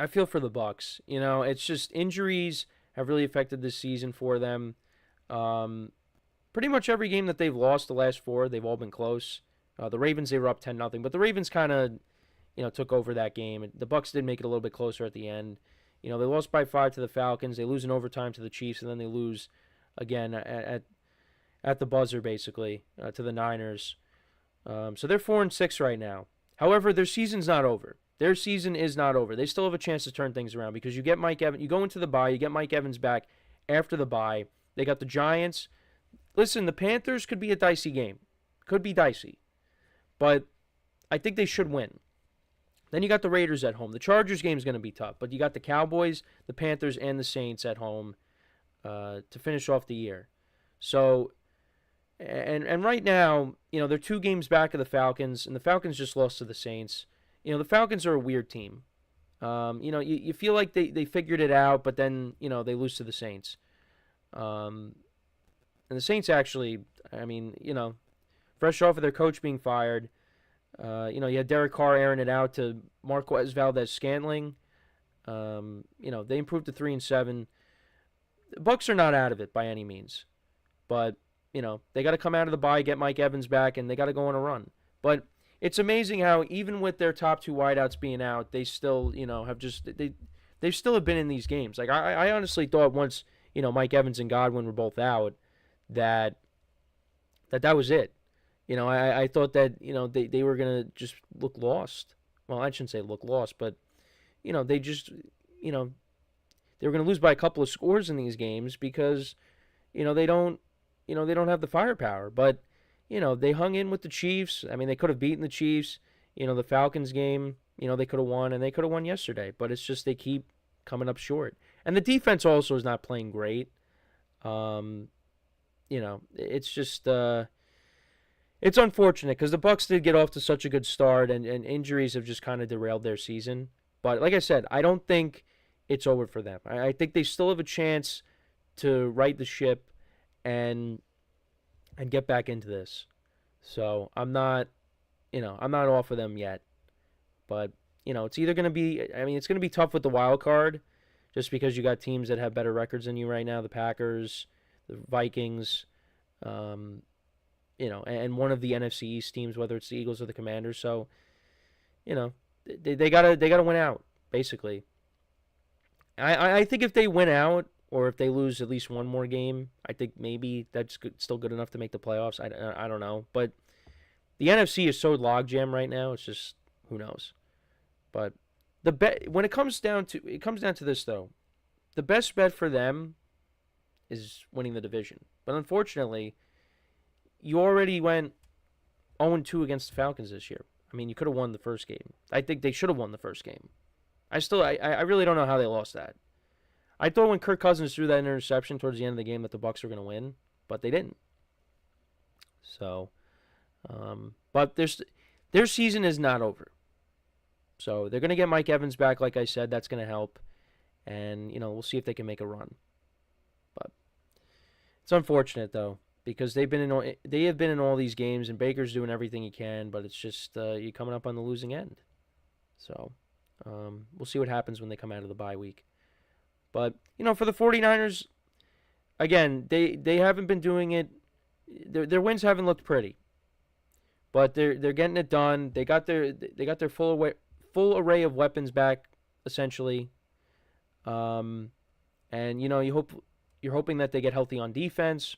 feel for the Bucs. It's just injuries have really affected this season for them. Pretty much every game that they've lost, the last 4, they've all been close. The Ravens, they were up 10-0, but the Ravens kind of, took over that game. The Bucs did make it a little bit closer at the end. They lost by 5 to the Falcons. They lose in overtime to the Chiefs, and then they lose again at the buzzer, basically, to the Niners. So they're 4-6 right now. However, their season's not over. Their season is not over. They still have a chance to turn things around because you get Mike Evans. You go into the bye, you get Mike Evans back after the bye. They got the Giants. Listen, the Panthers could be a dicey game. Could be dicey. But I think they should win. Then you got the Raiders at home. The Chargers game is going to be tough, but you got the Cowboys, the Panthers, and the Saints at home to finish off the year. So, and right now, they're 2 games back of the Falcons, and the Falcons just lost to the Saints. The Falcons are a weird team. You feel like they figured it out, but then, they lose to the Saints. And the Saints actually, fresh off of their coach being fired, you had Derek Carr airing it out to Marquez Valdez-Scantling. They improved to 3-7. The Bucs are not out of it by any means. But, they got to come out of the bye, get Mike Evans back, and they got to go on a run. But it's amazing how even with their top 2 wideouts being out, they still, they still have been in these games. Like, I honestly thought once, Mike Evans and Godwin were both out, that was it. I thought that, they were going to just look lost. Well, I shouldn't say look lost, but, they just, they were going to lose by a couple of scores in these games because, they don't have the firepower. But, they hung in with the Chiefs. They could have beaten the Chiefs. The Falcons game, they could have won, and they could have won yesterday. But it's just they keep coming up short. And the defense also is not playing great. It's just it's unfortunate because the Bucs did get off to such a good start, and injuries have just kind of derailed their season. But like I said, I don't think it's over for them. I think they still have a chance to right the ship and get back into this. So I'm not off of them yet. But it's either going to be, it's going to be tough with the wild card, just because you got teams that have better records than you right now, the Packers, the Vikings, and one of the NFC East teams, whether it's the Eagles or the Commanders. So, they gotta win out, basically. I think if they win out, or if they lose at least one more game, I think maybe that's still good enough to make the playoffs. I don't know, but the NFC is so logjam right now. It's just, who knows. But when it comes down to this though, the best bet for them is winning the division. But unfortunately, you already went 0-2 against the Falcons this year. I mean, you could have won the first game. I think they should have won the first game. I really don't know how they lost that. I thought when Kirk Cousins threw that interception towards the end of the game that the Bucs were going to win, but they didn't. So, but their season is not over. So they're going to get Mike Evans back, like I said. That's going to help. And, we'll see if they can make a run. But it's unfortunate, though, because they have been in all these games, and Baker's doing everything he can, but it's just you're coming up on the losing end. So we'll see what happens when they come out of the bye week. But, for the 49ers, again, they haven't been doing it. Their wins haven't looked pretty. But they're getting it done. They got their full array of weapons back, essentially. And you're hoping that they get healthy on defense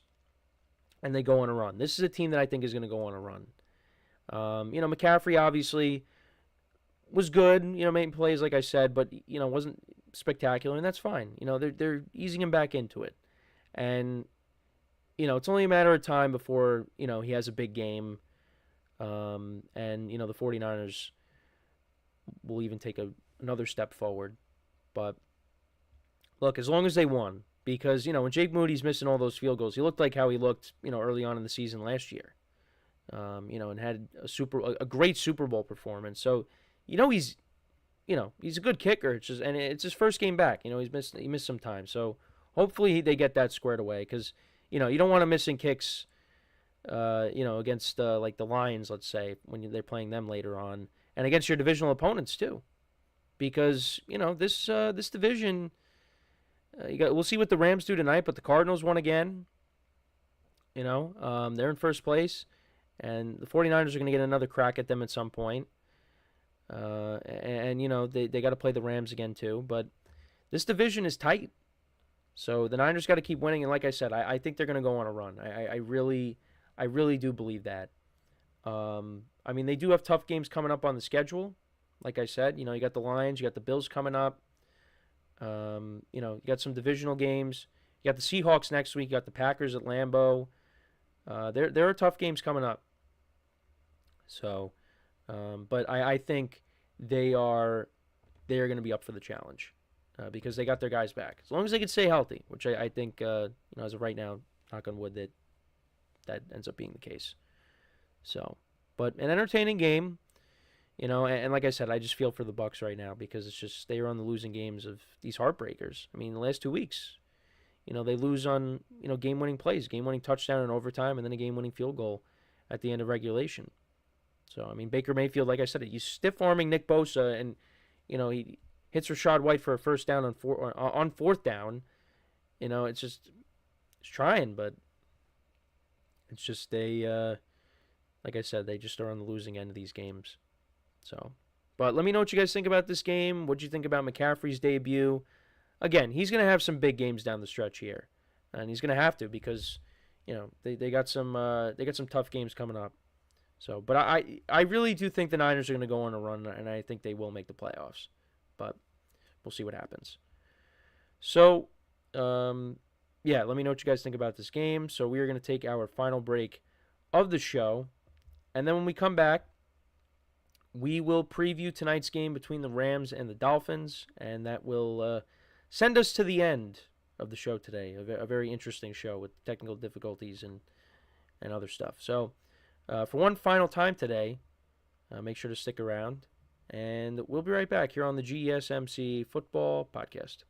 and they go on a run. This is a team that I think is going to go on a run. McCaffrey obviously was good, making plays like I said, but wasn't spectacular, and that's fine. They're easing him back into it. And it's only a matter of time before, he has a big game. And the 49ers will even take another step forward. But look, as long as they won, because when Jake Moody's missing all those field goals, he looked like how he looked early on in the season last year, and had a great Super Bowl performance. So he's a good kicker. It's his first game back. He missed some time. So hopefully they get that squared away, because you don't want to missing kicks against like the Lions, let's say, when they're playing them later on, and against your divisional opponents too, because this division, we'll see what the Rams do tonight, but the Cardinals won again. They're in first place, and the 49ers are going to get another crack at them at some point. They got to play the Rams again too, but this division is tight. So the Niners got to keep winning, and like I said, I think they're going to go on a run. I really do believe that. They do have tough games coming up on the schedule. Like I said, you got the Lions, you got the Bills coming up. You got some divisional games. You got the Seahawks next week. You got the Packers at Lambeau. There are tough games coming up. So, but I think they are going to be up for the challenge because they got their guys back. As long as they can stay healthy, which I think, as of right now, knock on wood, that ends up being the case. So, but an entertaining game, and like I said, I just feel for the Bucs right now because it's just they are on the losing games of these heartbreakers. I mean, the last 2 weeks, they lose on, game-winning plays, game-winning touchdown in overtime, and then a game-winning field goal at the end of regulation. So, Baker Mayfield, like I said, he's stiff-arming Nick Bosa, and, he hits Rachaad White for a first down on fourth down. It's trying, but it's just like I said, they just are on the losing end of these games. So, but let me know what you guys think about this game. What do you think about McCaffrey's debut? Again, he's going to have some big games down the stretch here, and he's going to have to because, they got some tough games coming up. So, but I really do think the Niners are going to go on a run, and I think they will make the playoffs. But we'll see what happens. So, yeah, let me know what you guys think about this game. So we are going to take our final break of the show, and then when we come back, we will preview tonight's game between the Rams and the Dolphins, and that will send us to the end of the show today. A very interesting show with technical difficulties and other stuff. So, for one final time today, make sure to stick around, and we'll be right back here on the GSMC Football Podcast.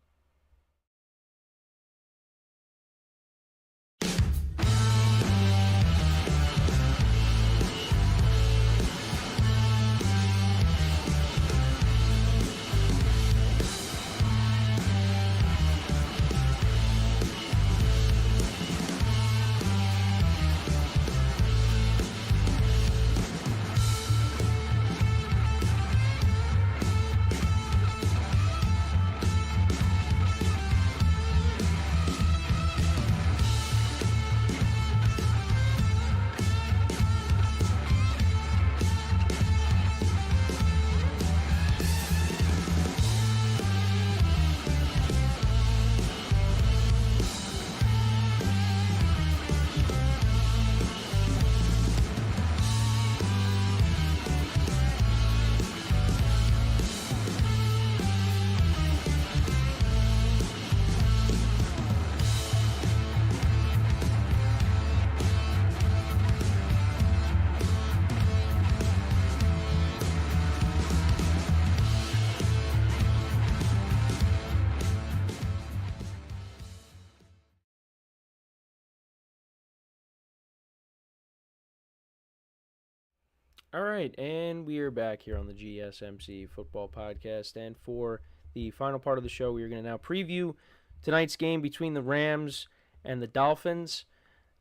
All right, and we are back here on the GSMC Football Podcast. And for the final part of the show, we are going to now preview tonight's game between the Rams and the Dolphins.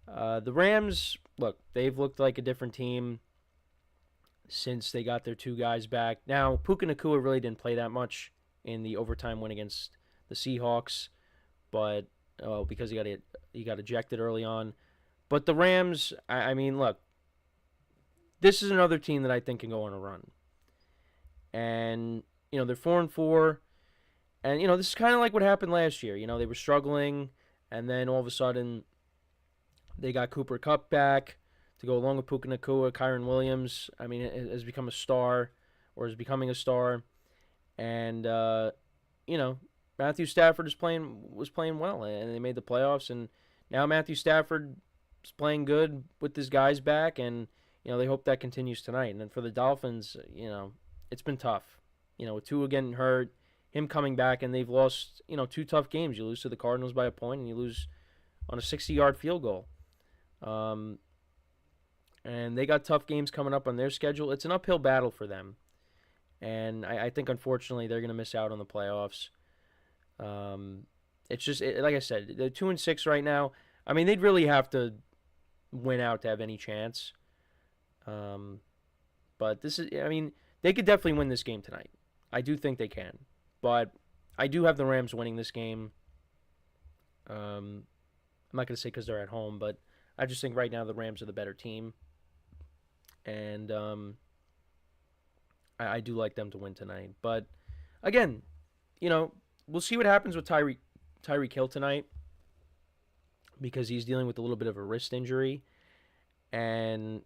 The Rams, look, they've looked like a different team since they got their two guys back. Now, Puka Nacua really didn't play that much in the overtime win against the Seahawks, but because he got ejected early on. But the Rams, I mean, look, this is another team that I think can go on a run. And, they're 4-4. And, this is kind of like what happened last year. They were struggling, and then all of a sudden they got Cooper Kupp back to go along with Puka Nacua. Kyron Williams, has become a star, or is becoming a star. And, Matthew Stafford was playing well, and they made the playoffs. And now Matthew Stafford is playing good with his guys back, and they hope that continues tonight. And then for the Dolphins, it's been tough. With Tua getting hurt, him coming back, and they've lost, 2 tough games. You lose to the Cardinals by a point, and you lose on a 60-yard field goal. And they got tough games coming up on their schedule. It's an uphill battle for them. And I think, unfortunately, they're going to miss out on the playoffs. It's just, like I said, they're 2-6 right now. They'd really have to win out to have any chance. But this is, they could definitely win this game tonight. I do think they can. But I do have the Rams winning this game. I'm not going to say because they're at home, but I just think right now the Rams are the better team. And I do like them to win tonight. But, again, we'll see what happens with Tyreek Hill tonight, because he's dealing with a little bit of a wrist injury. And,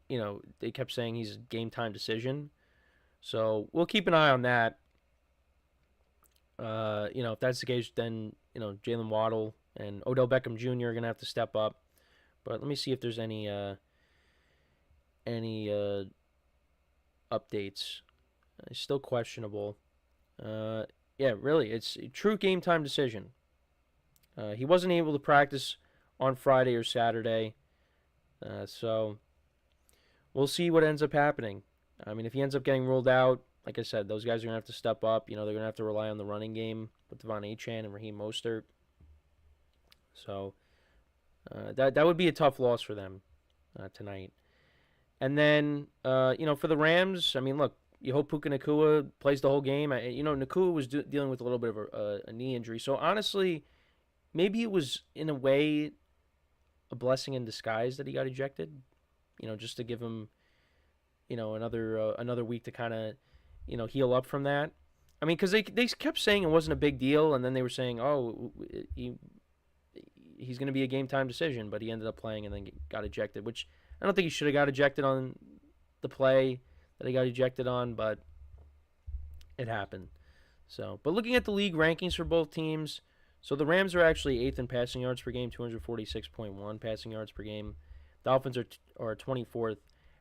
they kept saying he's a game-time decision. So we'll keep an eye on that. If that's the case, then, Jalen Waddle and Odell Beckham Jr. are going to have to step up. But let me see if there's any updates. It's still questionable. Yeah, really, it's a true game-time decision. He wasn't able to practice on Friday or Saturday. So we'll see what ends up happening. If he ends up getting ruled out, like I said, those guys are going to have to step up. They're going to have to rely on the running game with Devon Achane and Raheem Mostert. So that would be a tough loss for them tonight. And then, for the Rams, look, you hope Puka Nacua plays the whole game. Nacua was dealing with a little bit of a knee injury. So, honestly, maybe it was, in a way, a blessing in disguise that he got ejected. Just to give him, another week to kind of, heal up from that. Because they kept saying it wasn't a big deal, and then they were saying, oh, he's going to be a game-time decision, but he ended up playing and then got ejected, which I don't think he should have got ejected on the play that he got ejected on, but it happened. So, but looking at the league rankings for both teams, so the Rams are actually 8th in passing yards per game, 246.1 passing yards per game. Dolphins are 24th,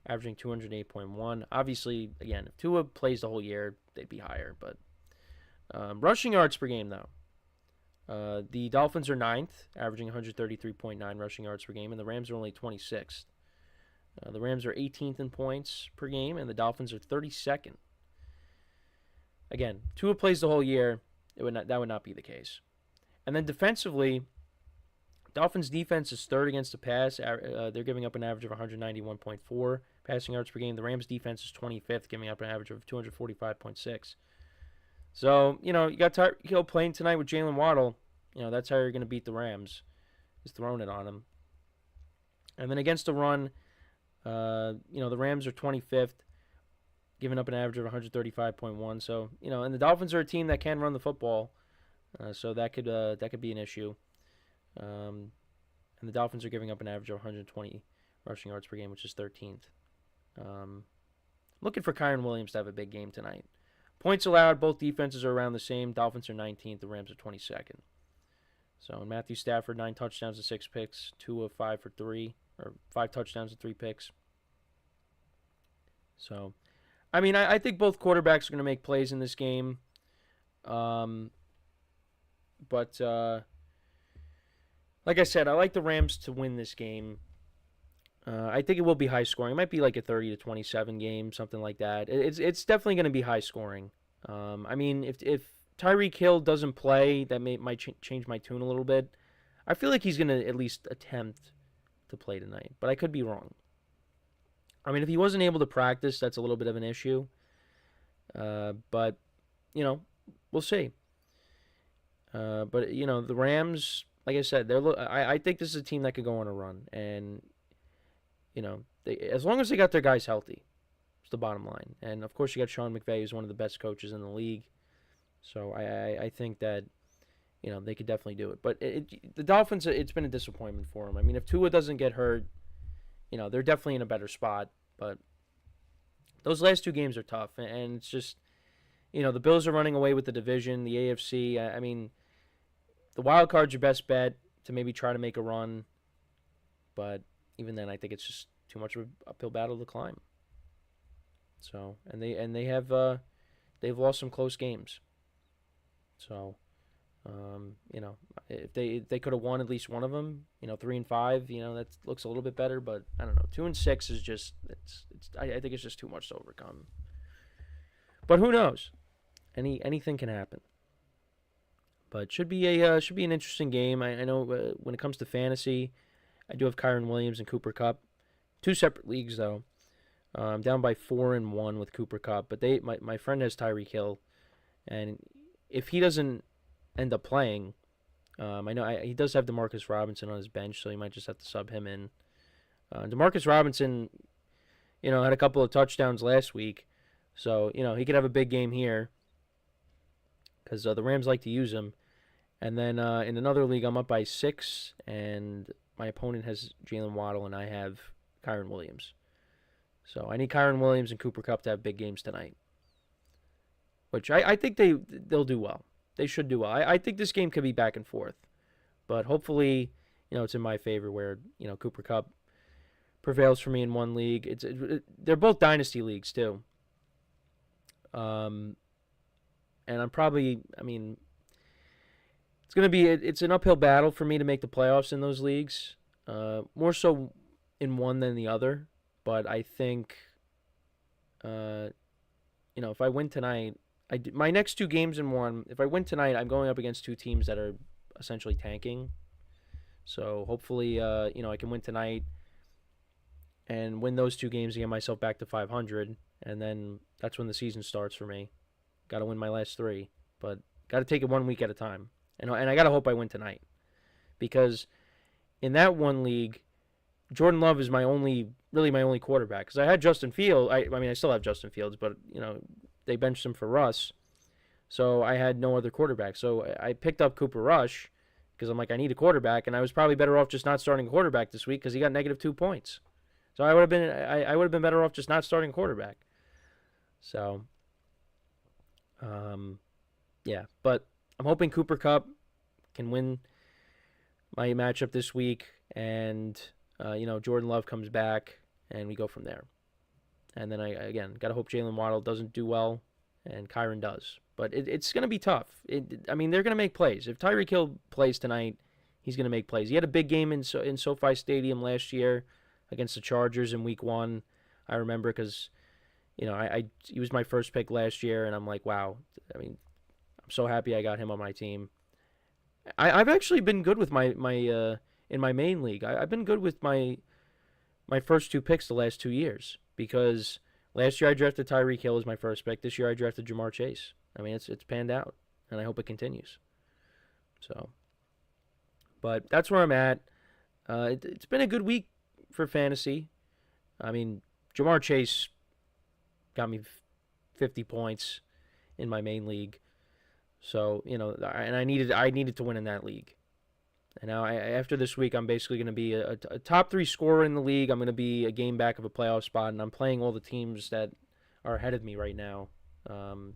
averaging 208.1. Obviously, again, if Tua plays the whole year, they'd be higher. But rushing yards per game, though. The Dolphins are 9th, averaging 133.9 rushing yards per game, and the Rams are only 26th. The Rams are 18th in points per game, and the Dolphins are 32nd. Again, Tua plays the whole year, that would not be the case. And then defensively, Dolphins' defense is 3rd against the pass. They're giving up an average of 191.4 passing yards per game. The Rams' defense is 25th, giving up an average of 245.6. So, you got Tyreek Hill playing tonight with Jalen Waddle. That's how you're going to beat the Rams, is throwing it on him. And then against the run, the Rams are 25th, giving up an average of 135.1. So, and the Dolphins are a team that can run the football, so that could be an issue. And the Dolphins are giving up an average of 120 rushing yards per game, which is 13th. Looking for Kyron Williams to have a big game tonight. Points allowed, both defenses are around the same. Dolphins are 19th, the Rams are 22nd. So Matthew Stafford, 9 touchdowns and 6 picks, 2 of 5 for 3, or 5 touchdowns and 3 picks. So, I think both quarterbacks are going to make plays in this game. But like I said, I like the Rams to win this game. I think it will be high scoring. It might be like a 30-27 game, something like that. It's definitely going to be high scoring. I mean, if Tyreek Hill doesn't play, that might change my tune a little bit. I feel like he's going to at least attempt to play tonight, but I could be wrong. I mean, if he wasn't able to practice, that's a little bit of an issue. But, we'll see. But, the Rams, like I said, I think this is a team that could go on a run. And, as long as they got their guys healthy, it's the bottom line. And, of course, you got Sean McVay, who's one of the best coaches in the league. So I think that, they could definitely do it. But the Dolphins, it's been a disappointment for them. I mean, if Tua doesn't get hurt, they're definitely in a better spot. But those last two games are tough. And it's just, the Bills are running away with the division, the AFC. I mean, the wild card's your best bet to maybe try to make a run. But even then, I think it's just too much of an uphill battle to climb. So, and they've lost some close games. So, if they could have won at least one of them, 3-5, that looks a little bit better. But I don't know, 2-6 is just I think it's just too much to overcome. But who knows? Anything can happen. But should be an interesting game. I know when it comes to fantasy, I do have Kyren Williams and Cooper Kupp, 2 separate leagues though. I'm down by 4-1 with Cooper Kupp, but my friend has Tyreek Hill, and if he doesn't end up playing, I know he does have DeMarcus Robinson on his bench, so he might just have to sub him in. DeMarcus Robinson, had a couple of touchdowns last week, so he could have a big game here because the Rams like to use him. And then in another league, I'm up by 6, and my opponent has Jalen Waddle, and I have Kyren Williams. So I need Kyren Williams and Cooper Kupp to have big games tonight, which I think they'll do well. They should do well. I think this game could be back and forth, but hopefully, it's in my favor where, Cooper Kupp prevails for me in one league. They're both dynasty leagues too. And I'm probably, it's an uphill battle for me to make the playoffs in those leagues. More so in one than the other, but I think, if I win tonight, my next 2 games in one, if I win tonight, I'm going up against 2 teams that are essentially tanking. So hopefully, I can win tonight and win those 2 games to get myself back to 500. And then that's when the season starts for me. Got to win my last 3, but got to take it 1 week at a time. And I got to hope I win tonight, because in that one league, Jordan Love is my only quarterback. Because I had Justin Fields. I still have Justin Fields, but, they benched him for Russ. So I had no other quarterback. So I picked up Cooper Rush because I'm like, I need a quarterback. And I was probably better off just not starting a quarterback this week because he got -2 points. So I would have been better off just not starting a quarterback. So, yeah. But I'm hoping Cooper Kupp can win my matchup this week. And, Jordan Love comes back and we go from there. And then I got to hope Jalen Waddle doesn't do well and Kyren does. But it's going to be tough. They're going to make plays. If Tyreek Hill plays tonight, he's going to make plays. He had a big game in SoFi Stadium last year against the Chargers in Week 1. I remember because, he was my first pick last year, and I'm like, wow. I'm so happy I got him on my team. I've actually been good with my in my main league. I've been good with my first 2 picks the last 2 years. Because last year I drafted Tyreek Hill as my first pick. This year I drafted Jamar Chase. It's panned out, and I hope it continues. So, but that's where I'm at. It's been a good week for fantasy. Jamar Chase got me 50 points in my main league. So, and I needed to win in that league. And now, after this week, I'm basically going to be a top 3 scorer in the league. I'm going to be a game back of a playoff spot, and I'm playing all the teams that are ahead of me right now. The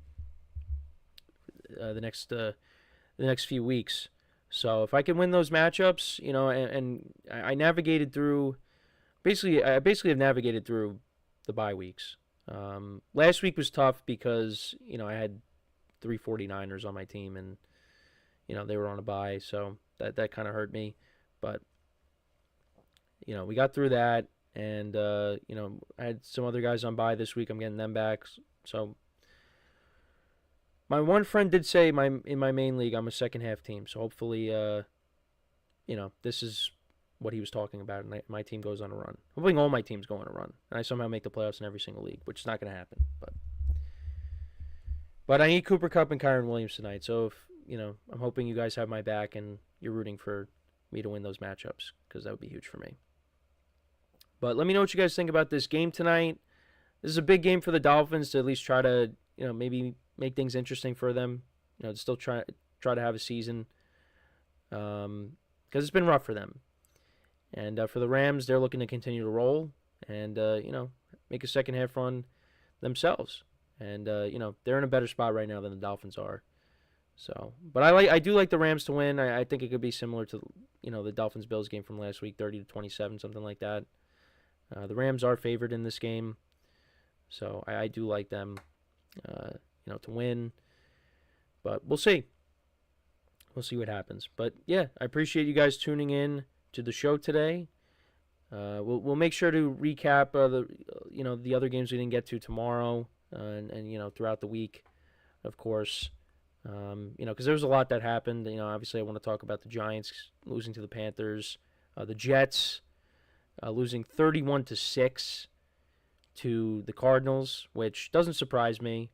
next few weeks. So if I can win those matchups, and I navigated through. I basically have navigated through the bye weeks. Last week was tough because I had 3 49ers on my team, and they were on a bye, so. That kind of hurt me, but we got through that, And, you know, I had some other guys on bye this week. I'm getting them back. So my one friend did say in my main league I'm a second half team. So hopefully, you know, this is what he was talking about, and my team goes on a run. I'm hoping all my teams go on a run, and I somehow make the playoffs in every single league, which is not going to happen. But I need Cooper Kupp and Kyron Williams tonight. So, if you know, I'm hoping you guys have my back and you're rooting for me to win those matchups, because that would be huge for me. But let me know what you guys think about this game tonight. This is a big game for the Dolphins to at least try to, you know, maybe make things interesting for them. You know, to still try to have a season, because it's been rough for them. And for the Rams, they're looking to continue to roll and, you know, make a second half run themselves. And, you know, they're in a better spot right now than the Dolphins are. So, but I do like the Rams to win. I think it could be similar to, you know, the Dolphins-Bills game from last week, 30-27, something like that. The Rams are favored in this game. So I do like them, you know, to win. But we'll see. We'll see what happens. But, yeah, I appreciate you guys tuning in to the show today. We'll make sure to recap the other games we didn't get to tomorrow and you know, throughout the week, of course. You know, because there was a lot that happened. You know, obviously I want to talk about the Giants losing to the Panthers, the Jets losing 31-6 to the Cardinals, which doesn't surprise me.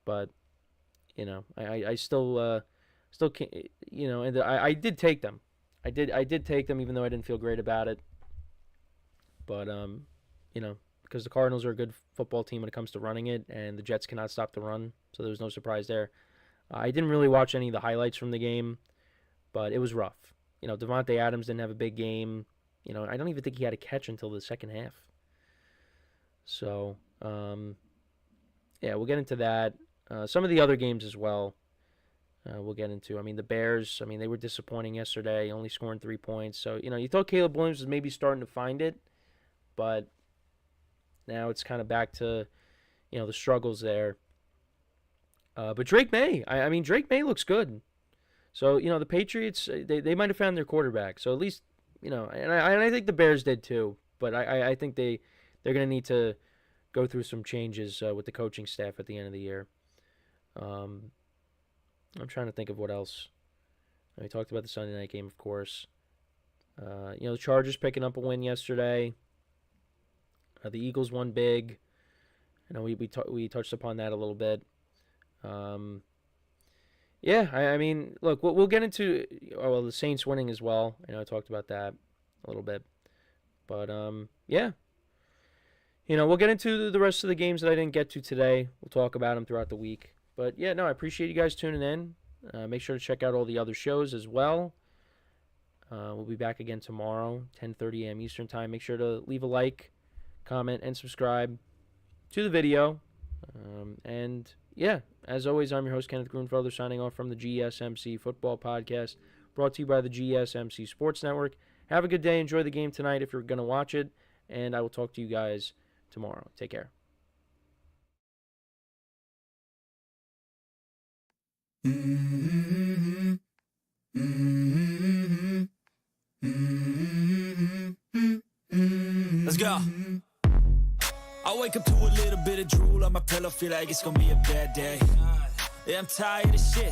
But you know, I still can't, you know, and I did take them. I did take them, even though I didn't feel great about it. But you know, because the Cardinals are a good football team when it comes to running it, and the Jets cannot stop the run, so there was no surprise there. I didn't really watch any of the highlights from the game, but it was rough. You know, Devontae Adams didn't have a big game. You know, I don't even think he had a catch until the second half. So, yeah, we'll get into that. Some of the other games as well. We'll get into. I mean, the Bears, I mean, they were disappointing yesterday, only scoring 3 points. So, you know, you thought Caleb Williams was maybe starting to find it, but now it's kind of back to, you know, the struggles there. But Drake May, I mean, Drake May looks good. So, you know, the Patriots, they might have found their quarterback. So at least, you know, and I think the Bears did too. But I think they're going to need to go through some changes with the coaching staff at the end of the year. I'm trying to think of what else. We talked about the Sunday night game, of course. You know, the Chargers picking up a win yesterday. The Eagles won big. You know, we touched upon that a little bit. Yeah, I mean, look, we'll get into the Saints winning as well. You know, I talked about that a little bit. But yeah. You know, we'll get into the rest of the games that I didn't get to today. We'll talk about them throughout the week. But, yeah, no, I appreciate you guys tuning in. Make sure to check out all the other shows as well. We'll be back again tomorrow, 10:30 a.m. Eastern Time. Make sure to leave a like, comment, and subscribe to the video. And, yeah, as always, I'm your host, Kenneth Grunfelder, signing off from the GSMC Football Podcast, brought to you by the GSMC Sports Network. Have a good day. Enjoy the game tonight if you're going to watch it. And I will talk to you guys tomorrow. Take care. Let's go. I wake up to a little bit of drool on my pillow, feel like it's gonna be a bad day. Yeah, I'm tired of shit.